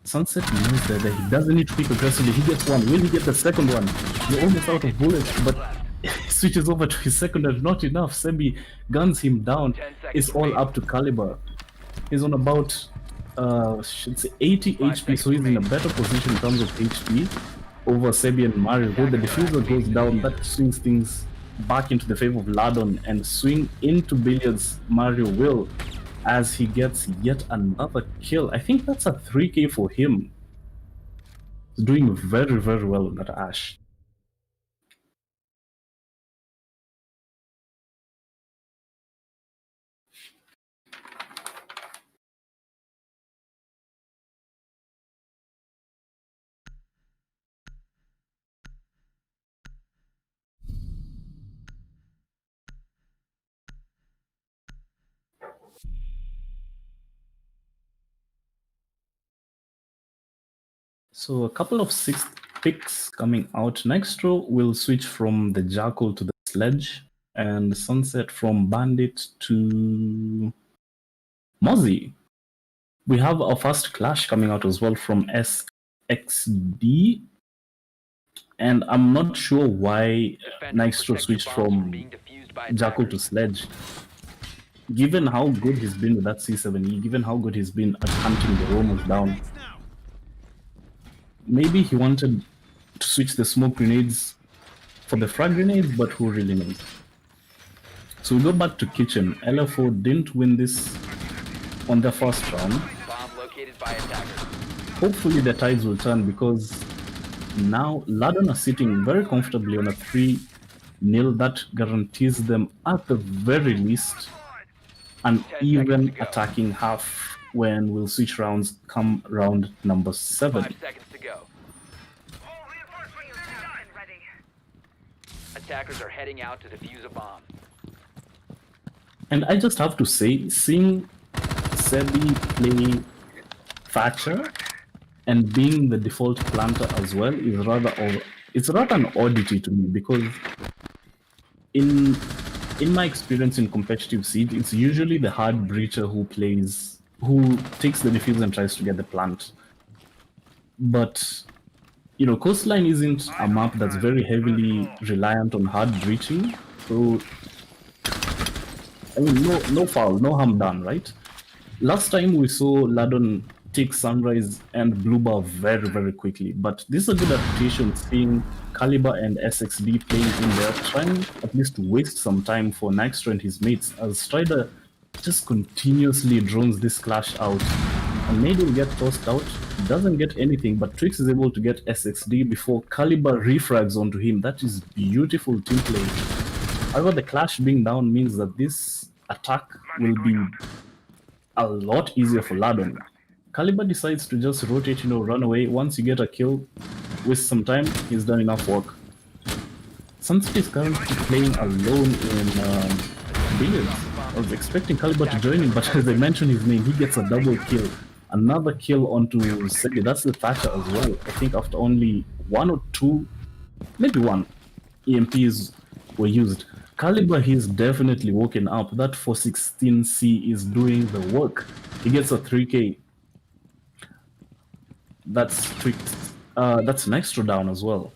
Sunset knows that he doesn't need to pick aggressively. He gets one. Will he get the second one? He's almost out of bullets, but he switches over to his second and not enough. Sebi guns him down. It's all up to Caliber. He's on about, should say 80 HP, so he's in a better position in terms of HP over Sebi and Mario. Though the diffuser goes down, that swings things back into the favor of Ladon, and swing into Billiards Mario will, as he gets yet another kill. I think that's a 3k for him. He's doing very, very well on that Ash. So a couple of 6th picks coming out. Nextro will switch from the Jackal to the Sledge, and Sunset from Bandit to Mozzie. We have our first clash coming out as well from SXD, and I'm not sure why Nextro switched from Jackal to Sledge. Given how good he's been with that C7E, given how good he's been at hunting the roamers down, maybe he wanted to switch the smoke grenades for the frag grenades, but who really knows? So we go back to Kitchen. LFO didn't win this on their first round.
Bomb located by attacker.
hopefully the tides will turn, because now Ladon are sitting very comfortably on a 3-0 that guarantees them at the very least an
10
even
seconds to go.
attacking half when we'll switch rounds come round number 7.
5 seconds to go. Attackers are heading out to defuse a bomb.
And I just have to say, seeing Sebi play Thatcher and being the default planter as well is it's rather an oddity to me, because in my experience in competitive Siege, it's usually the hard breacher who takes the defuse and tries to get the plant. But you know, Coastline isn't a map that's very heavily reliant on hard breaching, so I mean, no foul, no harm done, right? Last time we saw Ladon take Sunrise and Blue Bar very, very quickly, but this is a good adaptation, seeing Caliber and SXD playing in there, trying at least to waste some time for Nixter and his mates, as Strider just continuously drones this clash out. And Nade will get tossed out, doesn't get anything, but Trix is able to get SXD before Caliber refrags onto him. That is beautiful team play. However, the clash being down means that this attack will be a lot easier for Ladon. Caliber decides to just rotate, run away. Once you get a kill, waste some time, he's done enough work. Sunset is currently playing alone in Billiards. I was expecting Caliber to join him, but as I mentioned his name, he gets a double kill. Another kill onto Sebi. That's the Thatcher as well. I think after only 1 or 2, maybe 1 EMPs were used. Caliber, he's definitely woken up. That 416C is doing the work. He gets a 3k. That's Nextro down as well.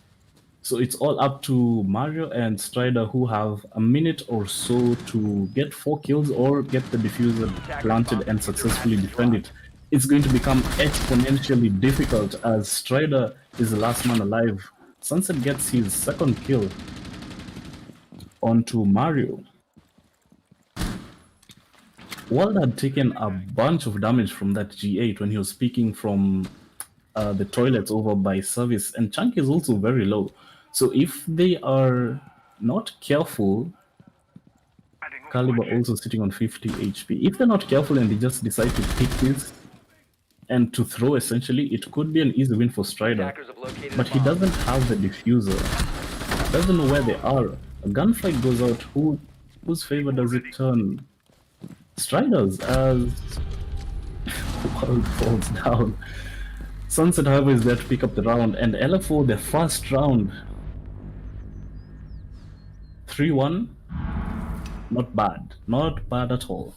So it's all up to Mario and Strider, who have a minute or so to get 4 kills or get the diffuser planted and successfully defend it. It's going to become exponentially difficult as Strider is the last man alive. Sunset gets his second kill onto Mario. Wald had taken a bunch of damage from that G8 when he was speaking from the toilets over by service, and Chunk is also very low. So if they are not careful, Caliber also sitting on 50 HP. If they're not careful and they just decide to pick this and to throw, essentially, it could be an easy win for Strider.
Attackers have located
But
a
he
bomb.
doesn't have the diffuser. Doesn't know where they are. A gunfight goes out. Whose favor does it turn? Strider's, as World falls down. Sunset, however, is there to pick up the round, and LFO, their first round. 3-1. Not bad. Not bad at all.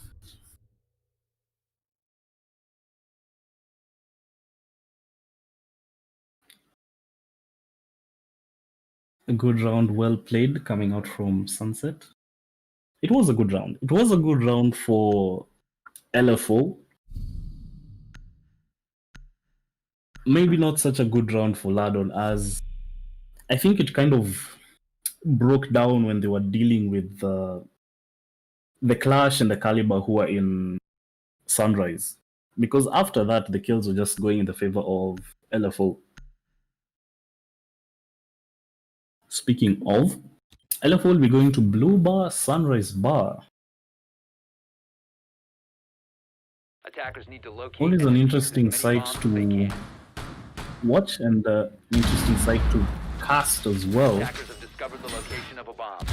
A good round, well played, coming out from Sunset. It was a good round. It was a good round for LFO. Maybe not such a good round for Ladon, as I think it kind of broke down when they were dealing with the Clash and the Caliber who are in Sunrise. Because after that, the kills were just going in the favor of LFO. Speaking of, LFO will be going to Blue Bar, Sunrise Bar.
Attackers need to locate
Always
and
an
defuse
interesting
as many
site
bombs as they
to
can.
watch and an interesting site to cast as well.
Attackers have discovered the location of a bomb.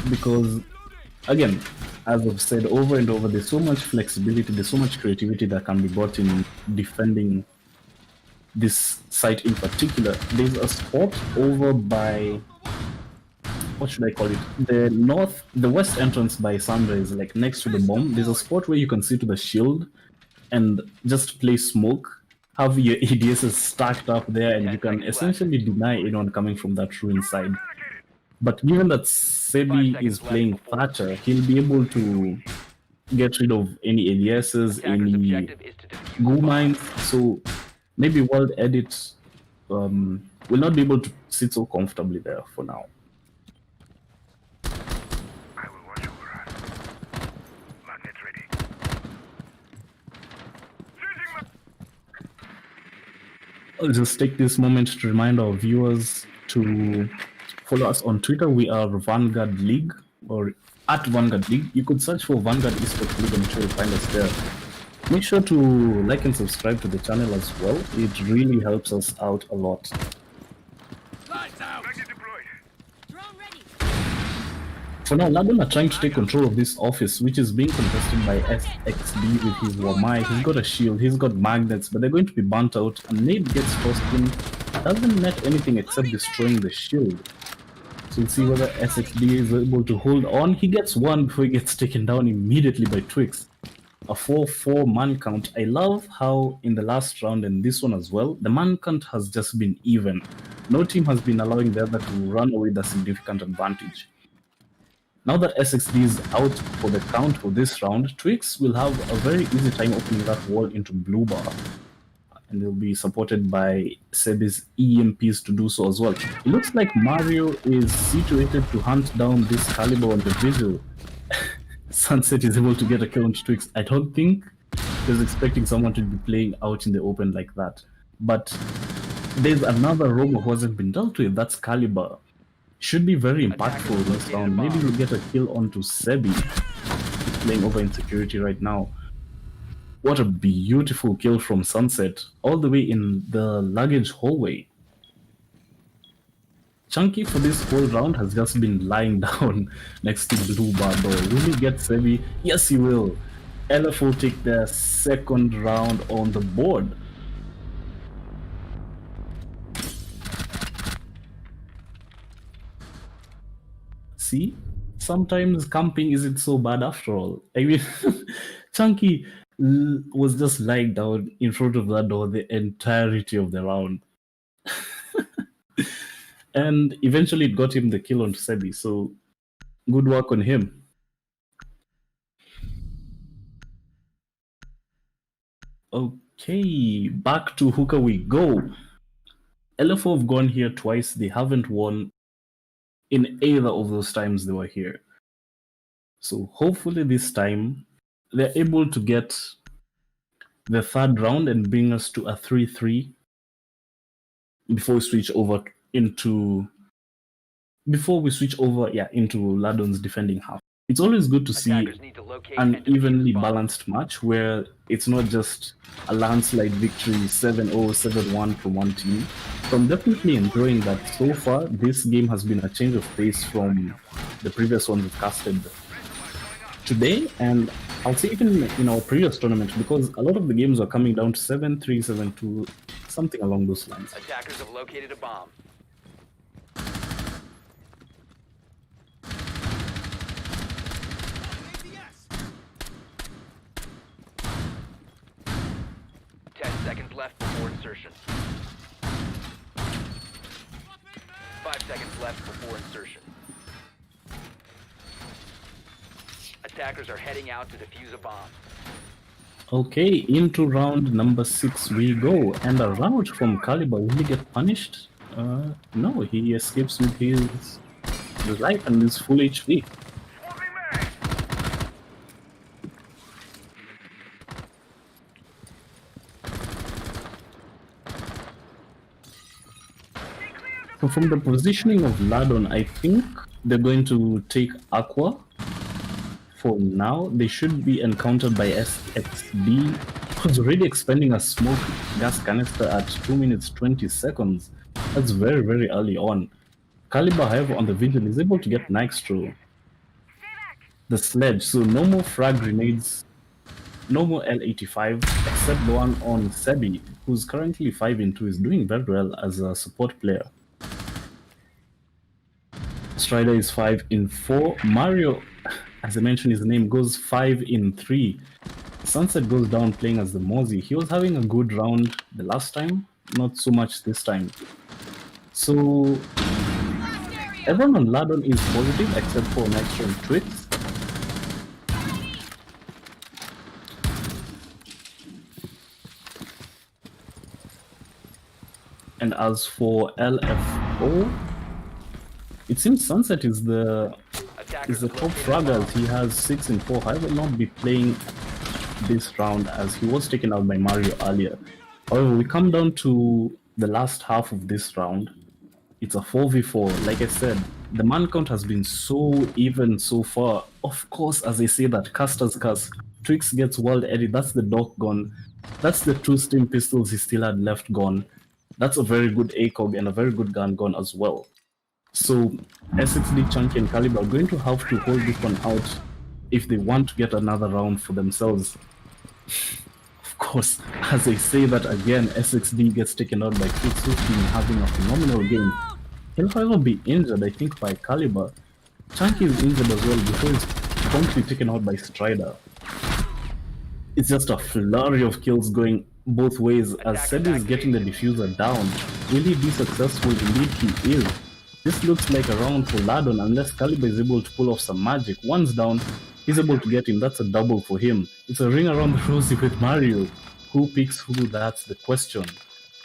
Because, again, as I've said over and over, there's so much flexibility, there's so much creativity that can be brought in defending this site in particular. There's a spot over by, what should I call it? The west entrance by Sunrise, like next to the bomb. There's a spot where you can sit to the shield and just play smoke, have your ADSs stacked up there, and you can essentially deny anyone coming from that ruin side. But given that Sebi is playing Thatcher, he'll be able to get rid of any ADSs,
Attackers'
any
objective is to defuse
Go
the bomb.
mines, so maybe World Edit will not be able to sit so comfortably there for now.
I will watch over us. Magnets ready.
I'll just take this moment to remind our viewers to follow us on Twitter. We are Vanguard League or at Vanguard League. You could search for Vanguard Esports League and you will find us there. Make sure to like and subscribe to the channel as well. It really helps us out a lot.
Magnet deployed.
For now, Ladon are trying to take control of this office, which is being contested by SXD with his Wamai. He's got a shield, he's got magnets, but they're going to be burnt out. A nade gets tossed in, doesn't net anything except destroying the shield. So we'll see whether SXD is able to hold on. He gets one before he gets taken down immediately by Twix. A 4-4 man count. I love how in the last round and this one as well, the man count has just been even. No team has been allowing the other to run away with a significant advantage. Now that SXD is out for the count for this round, Twix will have a very easy time opening that wall into blue bar. And they'll be supported by Sebi's EMPs to do so as well. It looks like Mario is situated to hunt down this caliber on the visual. Sunset is able to get a kill on Twix. I don't think he was expecting someone to be playing out in the open like that. But there's another robo who hasn't been dealt with, that's Caliber. Should be very impactful this round. Maybe we'll get a kill onto Sebi. He's playing over in security right now. What a beautiful kill from Sunset, all the way in the luggage hallway. Chunky for this whole round has just been lying down next to blue bar door. Will he get Sebi? Yes, he will. LF will take their second round on the board. See, sometimes camping isn't so bad after all. I mean, Chunky was just lying down in front of that door the entirety of the round. And eventually it got him the kill on Sebi, so good work on him. Okay, back to Hookah we go. LFO have gone here twice, they haven't won in either of those times they were here. So hopefully this time they're able to get the third round and bring us to a 3-3 before we switch over into into Ladon's defending half. It's always good to see
Attackers need to locate
an
and defuse
evenly
bombs.
balanced match where it's not just a landslide victory 7-0, 7-1 from one team. So I'm definitely enjoying that. So far, this game has been a change of pace from the previous ones we've casted today, and I'll say even in our previous tournament, because a lot of the games are coming down to 7-3, 7-2, something along those lines.
Attackers have located a bomb. Seconds left before insertion. 5 seconds left before insertion. Attackers are heading out to defuse a bomb.
Okay, into round number 6 we go, and a rout from Caliber. Will he get punished? No, he escapes with his life and his full HP. So from the positioning of Ladon, I think they're going to take Aqua. For now, they should be encountered by SXD, who's already expending a smoke gas canister at 2 minutes 20 seconds. That's very, very early on. Caliber, however, on the Vigil is able to get Nitro, the sledge, so no more frag grenades, no more L85, except the one on Sebi, who's currently 5-2, is doing very well as a support player. Strider is 5-4. Mario, as I mentioned his name, goes 5-3. Sunset goes down playing as the Mozzie. He was having a good round the last time, not so much this time. So everyone on Ladon is positive except for Nitro and Twix. And as for LFO, it seems Sunset is the top fragger. He has 6-4. I will not be playing this round as he was taken out by Mario earlier. However, we come down to the last half of this round, it's a 4v4. Like I said, the man count has been so even so far. Of course, as I say that, Caster's Curse, Twix gets World Edit, that's the Doc gone. That's the 2 steam pistols he still had left gone. That's a very good ACOG and a very good gun gone as well. So SXD, Chunky, and Caliber are going to have to hold this one out if they want to get another round for themselves. Of course, as I say that again, SXD gets taken out by Twix, who's been having a phenomenal game. He'll however be injured, I think, by Caliber. Chunky is injured as well before he's promptly taken out by Strider. It's just a flurry of kills going both ways as Sedi is getting the diffuser down. Will he be successful? Indeed he is. This looks like a round for Ladon unless Caliber is able to pull off some magic. Once down, he's able to get him. That's a double for him. It's a ring around the rosy with Mario. Who picks who? That's the question.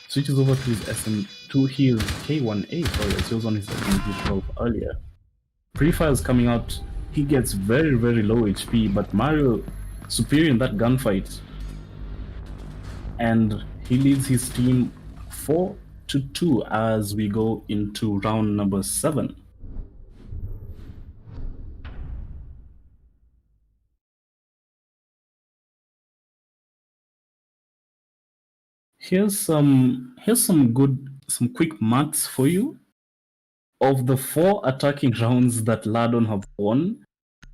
Switches over to his SM2, his K1A, sorry, as he was on his SMG12 earlier. Pre-fire's coming out. He gets very, very low HP, but Mario superior in that gunfight. And he leads his team 4-2 as we go into round number 7. Here's some quick maths for you. Of the 4 attacking rounds that Ladon have won,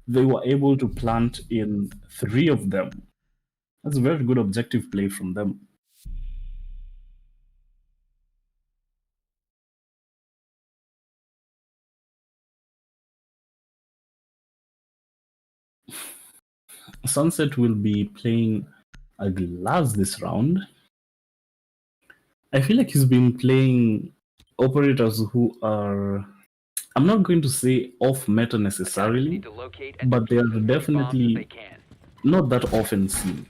they were able to plant in 3 of them. That's a very good objective play from them. Sunset will be playing a glass this round. I feel like he's been playing operators who are, I'm not going to say off meta necessarily, but they are definitely not that often seen.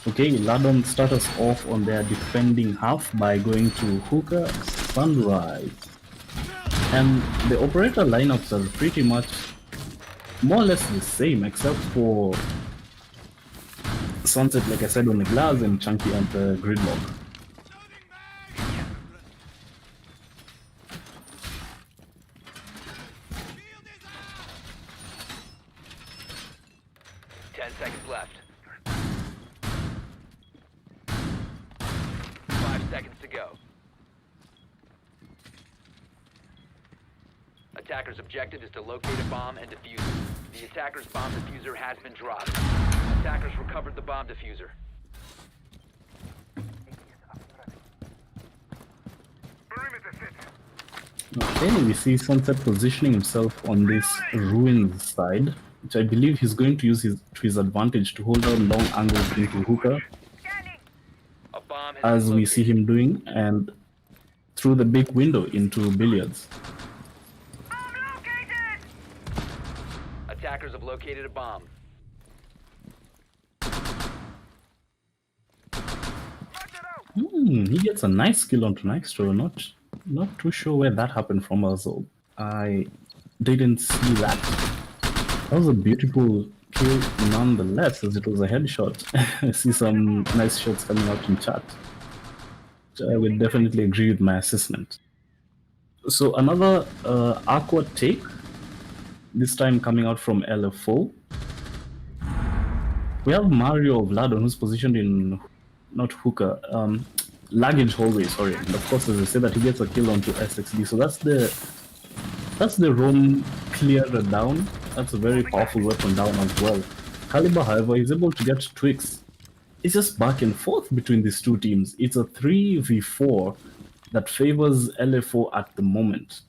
Okay, Ladon start us off on their defending half by going to Hookah Sunrise. And the operator lineups are pretty much more or less the same, except for Sunset, like I said, on the glass, and Chunky on the gridlock.
Seconds left. 5 seconds to go. Attacker's objective is to locate a bomb and defuse it. The attacker's bomb diffuser has been dropped. Attackers recovered the bomb diffuser.
Okay, we see Sunset positioning himself on this ruins side, which I believe he's going to use to his advantage to hold down long angles into Hookah,
A bomb has
as
been
we see
located.
him doing, and through the big window into Billiards.
Attackers have located a bomb.
He gets a nice kill onto Nitro. Not too sure where that happened from us. I didn't see that. That was a beautiful kill nonetheless, as it was a headshot. I see some nice shots coming out in chat. I would definitely agree with my assessment. So another Aqua take, this time coming out from LFO. We have Mario of Ladon, who's positioned in, not Hookah, luggage hallway, sorry. And of course, as I said, that he gets a kill onto SXD. So that's the roam clearer down. That's a very powerful weapon down as well. Caliber, however, is able to get Twix. It's just back and forth between these two teams. It's a 3v4 that favors LFO at the moment.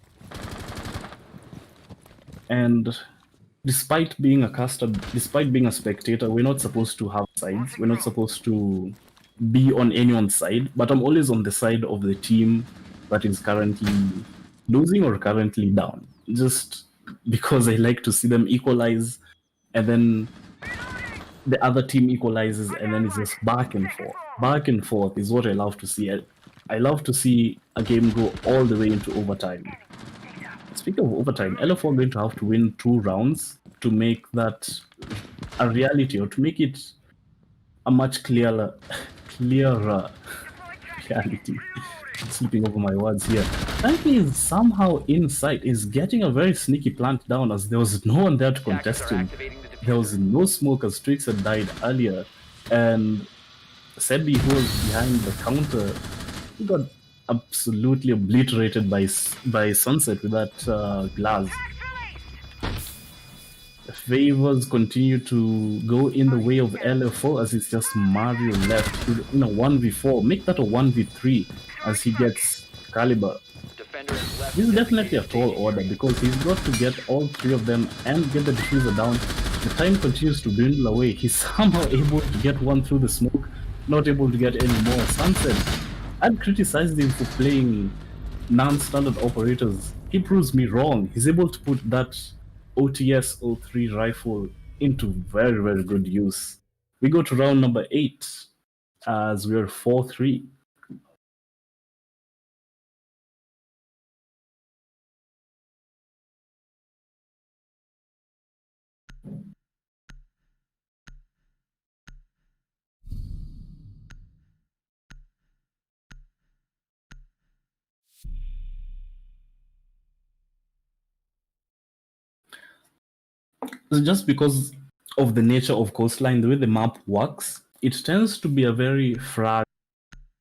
And despite being a caster, despite being a spectator, we're not supposed to have sides. We're not supposed to be on anyone's side, but I'm always on the side of the team that is currently losing or currently down. Just because I like to see them equalize, and then the other team equalizes, and then it's just back and forth. Back and forth is what I love to see. I love to see a game go all the way into overtime. Speaking of overtime, LFO are going to have to win 2 rounds to make that a reality, or to make it a much clearer clearer reality. Slipping over my words here. Frankie is somehow in sight, is getting a very sneaky plant down as there was no one there to
Attackers
contest
are
him.
activating the
There was
diffuser.
no smoke as Twix had died earlier, and Sebi, who was behind the counter, he got absolutely obliterated by Sunset with that glass. Favors continue to go in the way of LFO as it's just Mario left in a 1v4. Make that a 1v3 as he gets Caliber.
Defender has left.
This is
the
definitely a
designated
tall
station.
order because he's got to get all three of them and get the diffuser down. The time continues to dwindle away. He's somehow able to get one through the smoke, not able to get any more. Sunset, I'd criticized him for playing non-standard operators. He proves me wrong. He's able to put that OTS 03 rifle into very, very good use. We go to round number 8 as we're 4-3. Just because of the nature of Coastline, the way the map works, it tends to be a very frag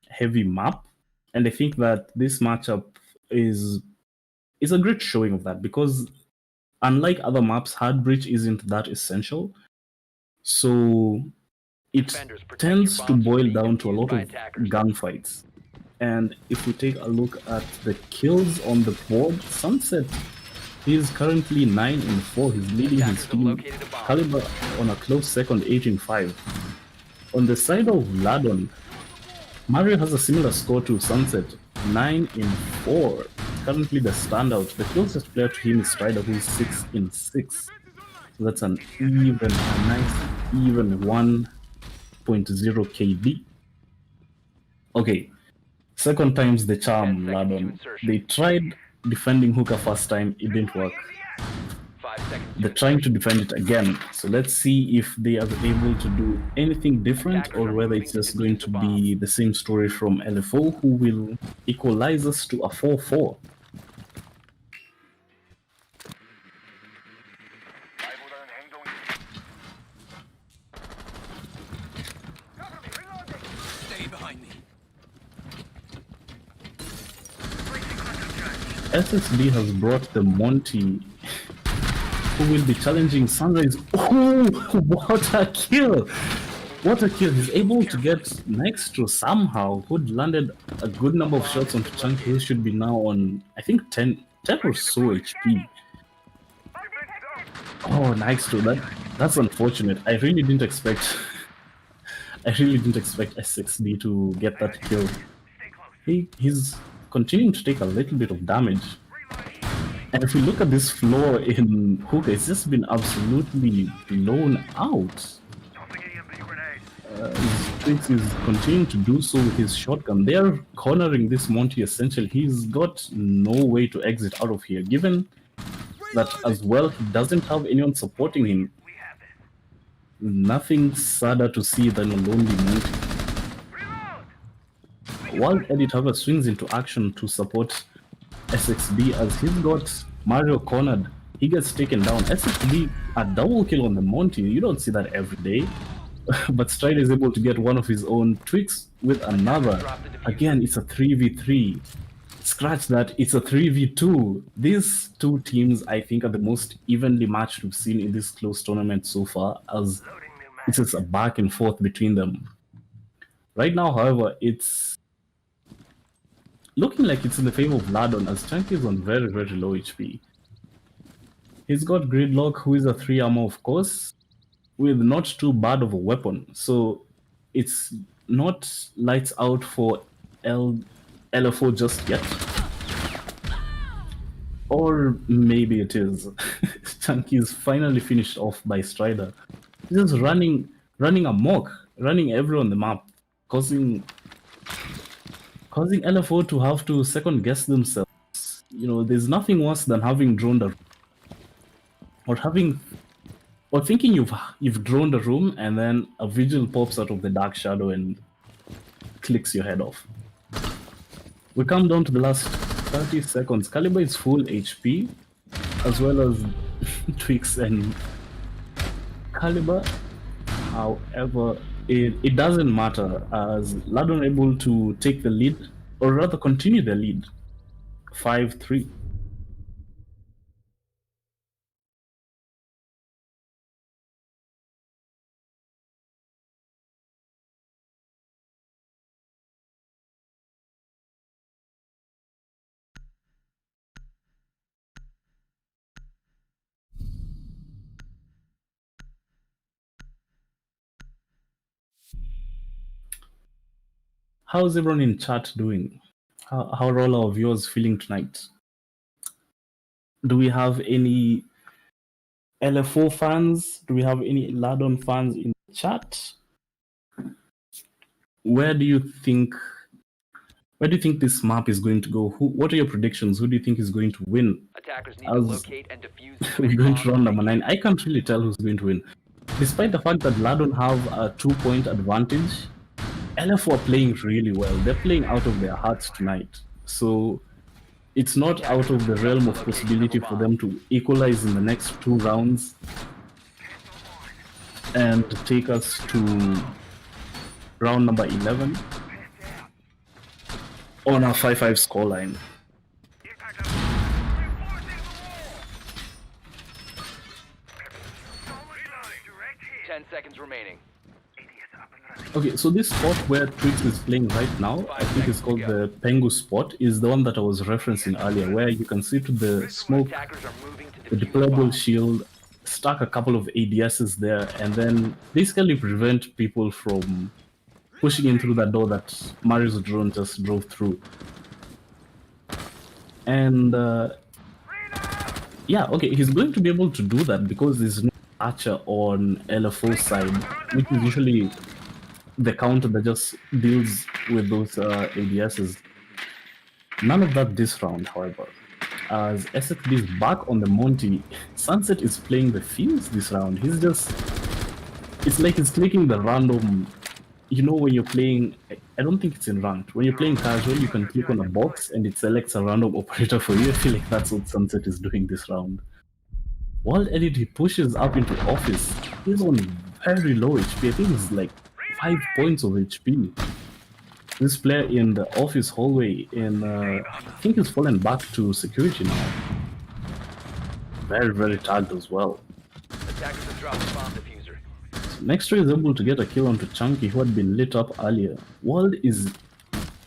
heavy map. And I think that this matchup is a great showing of that because unlike other maps, Hard Breach isn't that essential. So it
Defenders, protect
tends
your
to
bombs from
boil
being
down to a
defused
lot
by
of
attackers.
gunfights. And if we take a look at the kills on the board, Sunset, he is currently 9-4. He's leading his
Attackers have
team.
located a bomb.
Caliber on a close second, 18-5. On the side of Ladon, Mario has a similar score to Sunset, 9-4. Currently the standout. The closest player to him is Strider, who is 6-6. So that's a nice even 1.0 KD. Okay, second time's the
10
charm,
seconds to
Ladon.
insertion.
They tried defending Hookah first time, it didn't work.
5 seconds.
They're trying to defend it again. So let's see if they are able to do anything different or whether it's just going to be the same story from LFO, who will equalize us to a 4-4.
Stay behind me.
SSB has brought the Monty, who will be challenging Sunrise. Oh, what a kill! What a kill! He's able to get next to somehow, who'd landed a good number of shots onto Chunky, who should be now on, I think, 10 or so HP. Oh, nice to that. That's unfortunate. I really didn't expect. I really didn't expect SXD to get that kill. He's continuing to take a little bit of damage. And if we look at this floor in Hookah, it's just been absolutely blown out. Twix is continuing to do so with his shotgun. They are cornering this Monty essentially. He's got no way to exit out of here, given that as well he doesn't have anyone supporting him. Nothing sadder to see than a lonely Monty. While Eddie Tava swings into action to support SXB as he's got Mario cornered, he gets taken down. SXB, a double kill on the Monty, you don't see that every day. But Strider is able to get one of his own. Twix with another. Again, it's a 3v3. Scratch that, it's a 3v2. These two teams, I think, are the most evenly matched we've seen in this close tournament so far, as it's just a back and forth between them. Right now, however, it's looking like it's in the favor of Ladon, as Chunky is on very, very low HP. He's got Gridlock, who is a 3 armor, of course, with not too bad of a weapon. So it's not lights out for LFO just yet. Or maybe it is. Chunky is finally finished off by Strider. He's just running amok, running everywhere on the map, causing LFO to have to second guess themselves. You know, there's nothing worse than having droned a or thinking you've droned a room and then a vigil pops out of the dark shadow and clicks your head off. We come down to the last 30 seconds. Caliber is full HP, as well as Twix and Caliber. However, it doesn't matter, as Ladon able to take the lead, or rather continue the lead. 5-3. How's everyone in chat doing? How are all our viewers feeling tonight? Do we have any LFO fans? Do we have any Ladon fans in the chat? Where do you think this map is going to go? What are your predictions? Who do you think is going to win?
Attackers need to
As
locate and defuse the
we're
twin
going to
bomb
round number 9. I can't really tell who's going to win. Despite the fact that Ladon have a 2-point advantage, LFO are playing really well. They're playing out of their hearts tonight. So it's not out of the realm of possibility for them to equalize in the next 2 rounds and take us to round number 11 on a 5-5 scoreline.
10 seconds remaining.
Okay, so this spot where Twix is playing right now, I think it's called the Pengu spot, is the one that I was referencing earlier, where you can see to the smoke,
Attackers are moving to
the
defuse
deployable
bomb.
shield, stack a couple of ADSs there, and then basically prevent people from pushing in through that door that Mario's drone just drove through. And yeah, okay, he's going to be able to do that because there's no Archer on LFO side, which is usually the counter that just deals with those ADSs. None of that this round, however. As SXB is back on the Monty, Sunset is playing the Fuse this round. He's just... It's like he's clicking the random... You know when you're playing... I don't think it's in ranked. When you're playing casual, you can click on a box and it selects a random operator for you. I feel like that's what Sunset is doing this round. Wild Edit, he pushes up into Office. He's on very low HP. I think it's like 5 points of HP. This player in the Office hallway I think he's fallen back to security now. Very, very tagged as well.
Attackers have dropped the bomb diffuser.
Nextray is able to get a kill onto Chunky, who had been lit up earlier. World is...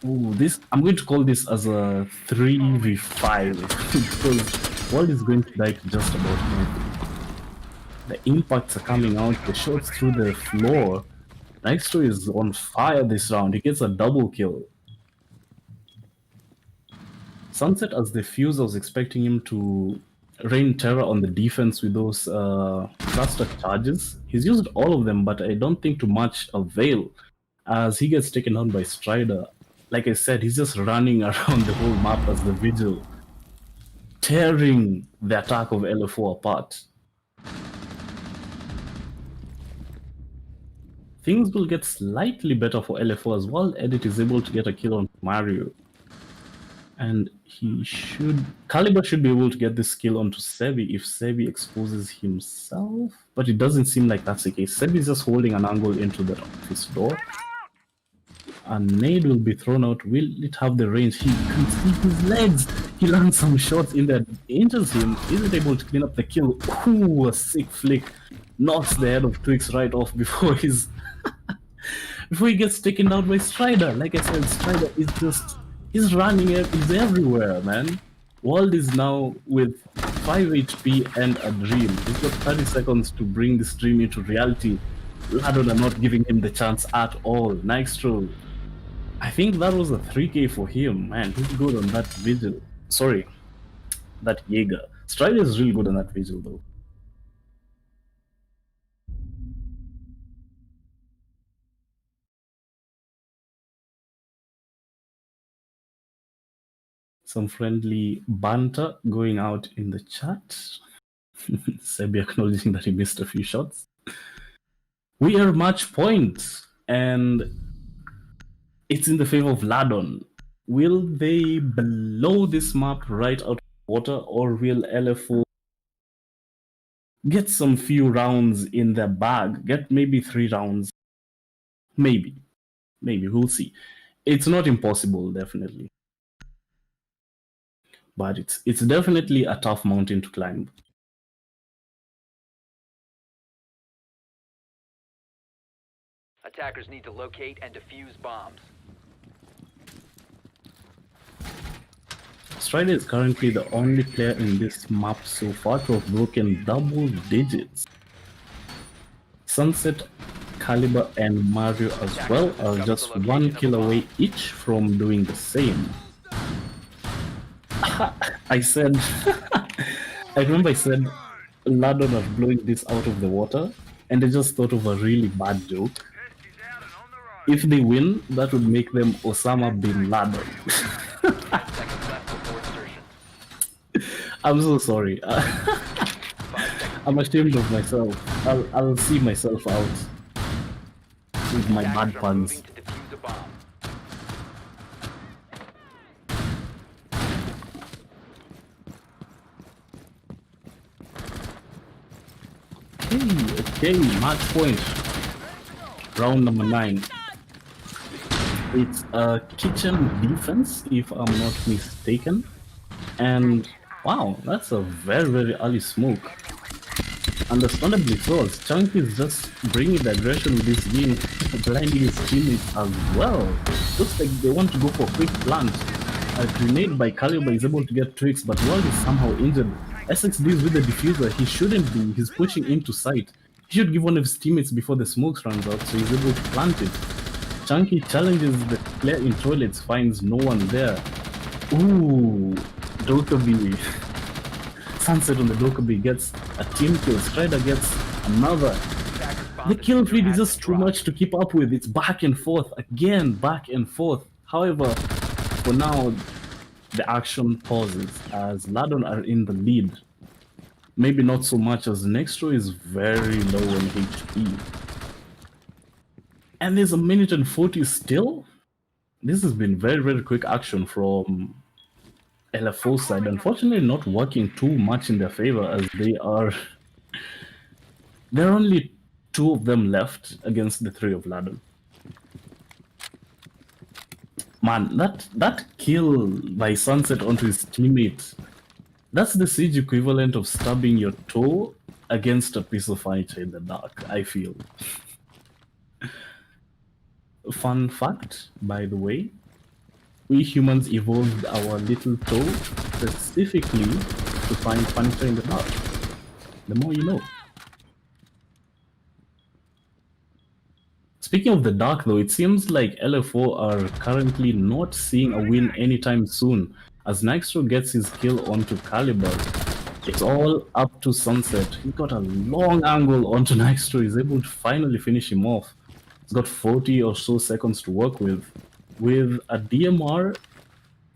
Ooh, this... I'm going to call this as a 3v5 because World is going to die to just about anything. The impacts are coming out, the shots through the floor. Nextray is on fire this round. He gets a double kill. Sunset, as the Fuse, I was expecting him to rain terror on the defense with those cluster charges. He's used all of them, but I don't think to much avail as he gets taken down by Strider. Like I said, he's just running around the whole map as the Vigil, tearing the attack of LFO apart. Things will get slightly better for LFO as well. Edit is able to get a kill on Mario. And Caliber should be able to get this kill onto Sebi if Sebi exposes himself. But it doesn't seem like that's the case. Sebi is just holding an angle into the office door. A nade will be thrown out. Will it have the range? He can see his legs. He lands some shots in there. Injures him. Isn't able to clean up the kill. Ooh, a sick flick. Knocks the head of Twix right off before he's... before he gets taken down by Strider. Like I said, Strider is just... He's running it. He's everywhere, man. World is now with 5 HP and a dream. He's got 30 seconds to bring this dream into reality. Ladon are not giving him the chance at all. Nightstro, I think that was a 3k for him. Man, he's good on that Vigil. Sorry, that Jaeger. Strider is really good on that Vigil, though. Some friendly banter going out in the chat. Sebi acknowledging that he missed a few shots. We are match point, and it's in the favor of Ladon. Will they blow this map right out of water, or will LFO get some few rounds in their bag? Get maybe 3 rounds. Maybe. We'll see. It's not impossible, definitely. But it's definitely a tough mountain to climb.
Attackers need to locate and defuse bombs.
Strider is currently the only player in this map so far to have broken double digits. Sunset, Caliber, and Mario as well are just 1 kill away each from doing the same. I said, I remember I said Ladon are blowing this out of the water, and I just thought of a really bad joke. If they win, that would make them Osama bin Laden.
5 seconds left before insertion.
I'm so sorry.
5 seconds.
I'm ashamed of myself. I'll see myself out with my bad
Attackers are
puns.
moving to defuse a bomb.
Okay, match point. Round number 9. It's a kitchen defense, if I'm not mistaken. And wow, that's a very, very early smoke. Understandably so, as Chunky is just bringing the aggression with this game, blinding his teammates as well. Looks like they want to go for a quick plant. A grenade by Caliber is able to get tricks, but World is somehow injured. SXD is with the diffuser. He shouldn't be. He's pushing into sight. He should give one of his teammates before the smokes runs out, so he's able to plant it. Chunky challenges the player in toilets, finds no one there. Ooh, Dokkaebi. Sunset on the Dokkaebi gets a team kill. Strider gets another.
Attackers bomb
The kill
diffuser
feed is
has
just
been
too
dropped.
much to keep up with. It's back and forth, again, back and forth. However, for now, the action pauses as Ladon are in the lead. Maybe not so much as Nextro is very low on HP. And there's a minute and 40 still. This has been very, very quick action from LFO side. Unfortunately, not working too much in their favor as there are only 2 of them left against the 3 of Ladon. Man, that kill by Sunset onto his teammate, that's the Siege equivalent of stubbing your toe against a piece of furniture in the dark, I feel. Fun fact, by the way, we humans evolved our little toe specifically to find furniture in the dark. The more you know. Speaking of the dark though, it seems like LFO are currently not seeing a win anytime soon. As Nextro gets his kill onto Caliber, it's all up to Sunset. He got a long angle onto Nextro, he's able to finally finish him off. He's got 40 or so seconds to work with a DMR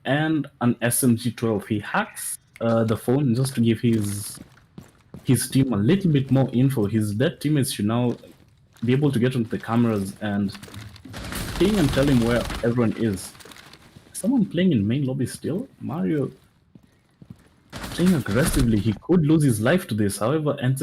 and an SMG-12. He hacks the phone just to give his team a little bit more info. His dead teammates should now be able to get onto the cameras and ping and tell him where everyone is. Someone playing in main lobby still? Mario playing aggressively. He could lose his life to this. However, N6